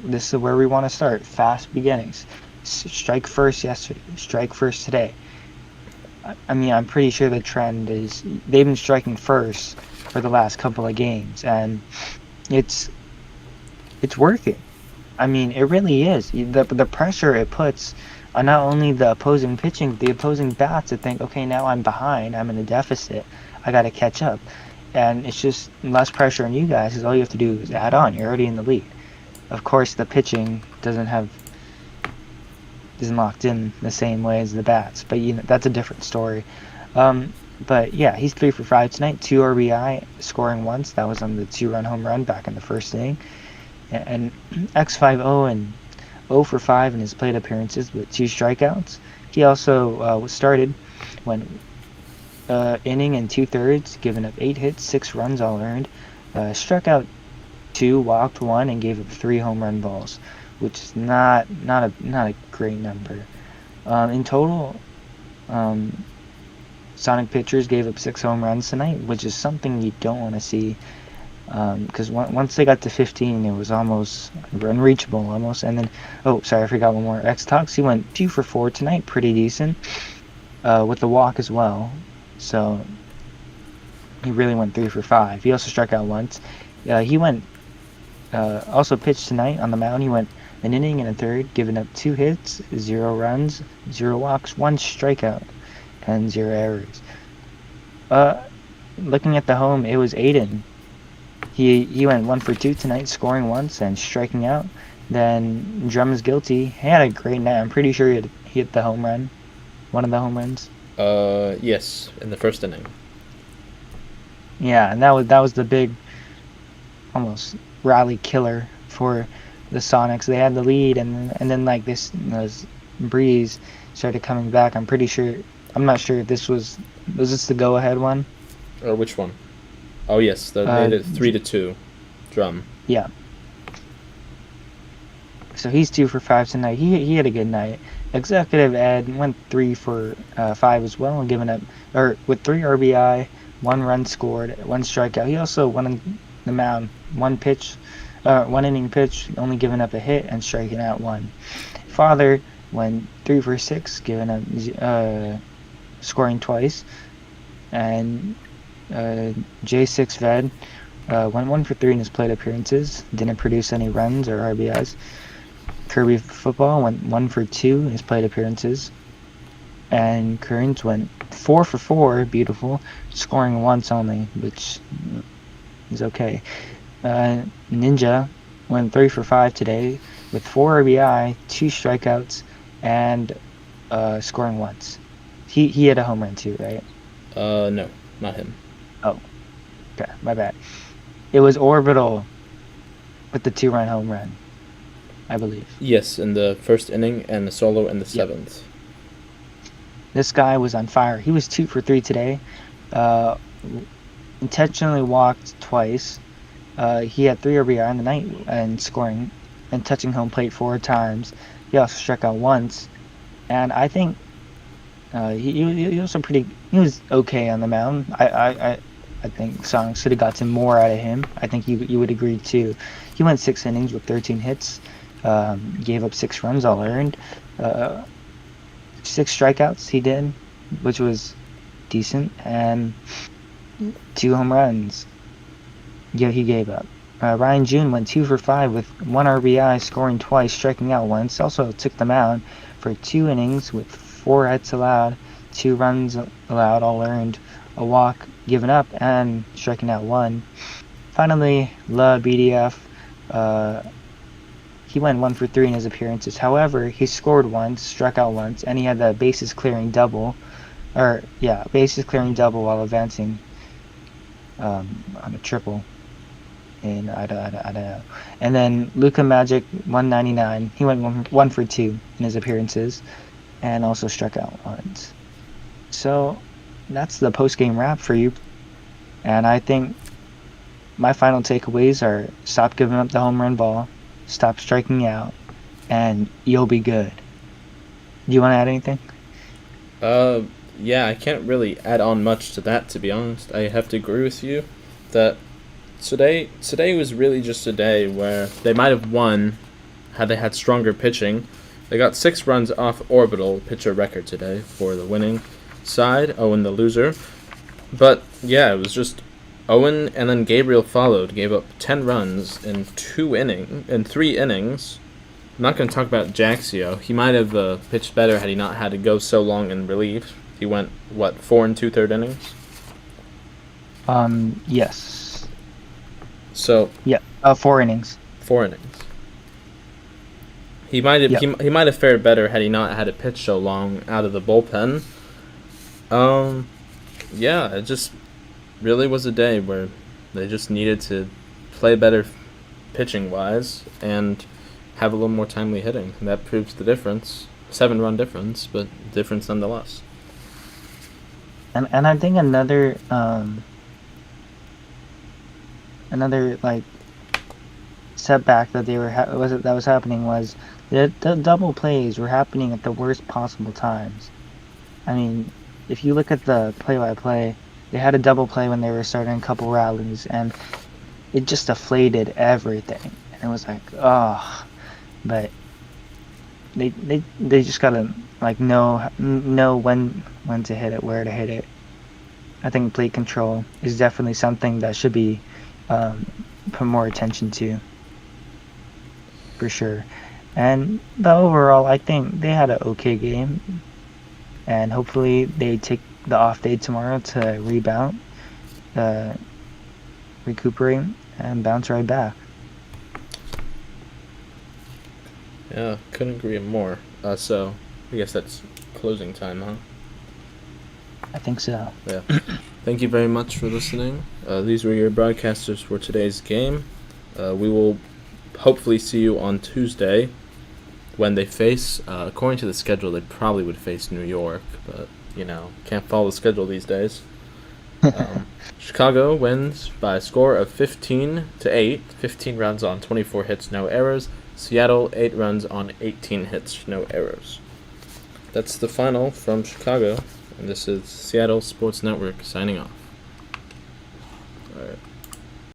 this is where we want to start. Fast beginnings. Strike first yesterday, strike first today. I mean, I'm pretty sure the trend is they've been striking first for the last couple of games, and it's working. I mean, it really is. The pressure it puts on not only the opposing pitching, the opposing bats to think, okay, now I'm behind, I'm in a deficit, I got to catch up. And it's just less pressure on you guys, because all you have to do is add on. You're already in the lead. Of course, the pitching isn't locked in the same way as the bats, but that's a different story. But yeah, he's 3 for 5 tonight, 2 RBI, scoring once. That was on the 2-run home run back in the first inning. And X50 and 0 for 5 in his plate appearances with 2 strikeouts. He also was started when inning and 2/3, giving up 8 hits, 6 runs all earned. Struck out 2, walked 1, and gave up 3 home run balls, which is not a great number. In total, Sonic pitchers gave up 6 home runs tonight, which is something you don't want to see. Because once they got to 15, it was almost unreachable, almost. And then, I forgot one more. X-Tox, he went 2 for 4 tonight, pretty decent, with the walk as well. So he really went 3 for 5. He also struck out once. He went also pitched tonight on the mound. He went an inning and a third, giving up 2 hits, 0 runs, 0 walks, 1 strikeout, and 0 errors. looking at the home, it was Aiden. He went 1 for 2 tonight, scoring once and striking out. Then Drum's guilty. He had a great night. I'm pretty sure he hit the home run, one of the home runs. Yes, in the first inning. Yeah, and that was the big, almost rally killer for the Sonics. They had the lead, and then like this breeze started coming back. I'm not sure if was this the go ahead one. Or which one? Oh yes, that Uh, made it 3-2. Drum. yeah. So he's 2 for 5 tonight. He had a good night. Executive Ed went 3 for 5 as well, and giving up or with 3 RBI, 1 run scored, 1 strikeout. He also went on the mound, 1 inning pitch, only giving up a hit and striking out 1. Father went 3 for 6, giving up scoring twice, and J6 Ved went 1 for 3 in his plate appearances, didn't produce any runs or RBIs. Kirby Football went 1 for 2 in his plate appearances. And Currents went 4 for 4, beautiful, scoring once only, which is okay. Ninja went 3 for 5 today with 4 RBI, 2 strikeouts, and scoring once. He had a home run too, right? No, not him. Oh, okay, my bad. It was Orbital with the 2-run home run, I believe. Yes, in the first inning and the solo in the Yep. 7th. This guy was on fire. He was 2 for 3 today. Intentionally walked twice. He had 3 RBI in the night and scoring and touching home plate 4 times. He also struck out once, and I think he was he was okay on the mound. I think Sonics should have gotten more out of him. I think you would agree too. He went 6 innings with 13 hits, gave up 6 runs all earned, 6 strikeouts he did, which was decent, and 2 home runs. Yeah, he gave up. Ryan June went 2 for 5 with 1 RBI, scoring twice, striking out once. Also took the mound for 2 innings with 4 hits allowed, 2 runs allowed, all earned, a walk given up, and striking out 1. Finally, La BDF. He went 1 for 3 in his appearances. However, he scored once, struck out once, and he had the bases clearing double, while advancing on a triple. And I don't know. And then Luca Magic 199. He went 1 for 2 in his appearances, and also struck out once. So that's the post game wrap for you. And I think my final takeaways are: stop giving up the home run ball, stop striking out, and you'll be good. Do you want to add anything? Yeah, I can't really add on much to that, to be honest. I have to agree with you that today was really just a day where they might have won had they had stronger pitching. They got 6 runs off Orbital, pitcher record today for the winning side, Owen the loser. But yeah, it was just Owen and then Gabriel followed, gave up 10 runs in 3 innings. I'm not going to talk about Jaxio. He might have pitched better had he not had to go so long in relief. He went, 4 2/3 innings? Yes. So Yeah. 4 innings. 4 innings. He might have he might have fared better had he not had to pitch so long out of the bullpen. Yeah, it just really was a day where they just needed to play better pitching wise and have a little more timely hitting. And that proves the difference. 7-run difference, but difference nonetheless. And I think another like setback that was happening was the double plays were happening at the worst possible times. I mean, if you look at the play-by-play, they had a double play when they were starting a couple rallies, and it just deflated everything. And it was like, oh, but they just gotta like know when to hit it, where to hit it. I think plate control is definitely something that should be put more attention to, for sure. But overall, I think they had an okay game, and hopefully they take the off day tomorrow to rebound recuperate and bounce right back. Yeah, couldn't agree more. So I guess that's closing time, huh? I think so. Yeah. Thank you very much for listening. These were your broadcasters for today's game. We will hopefully see you on Tuesday when they face, according to the schedule, they probably would face New York, but, can't follow the schedule these days. Chicago wins by a score of 15-8. 15 runs on 24 hits, no errors. Seattle, 8 runs on 18 hits, no errors. That's the final from Chicago, and this is Seattle Sports Network signing off. All right.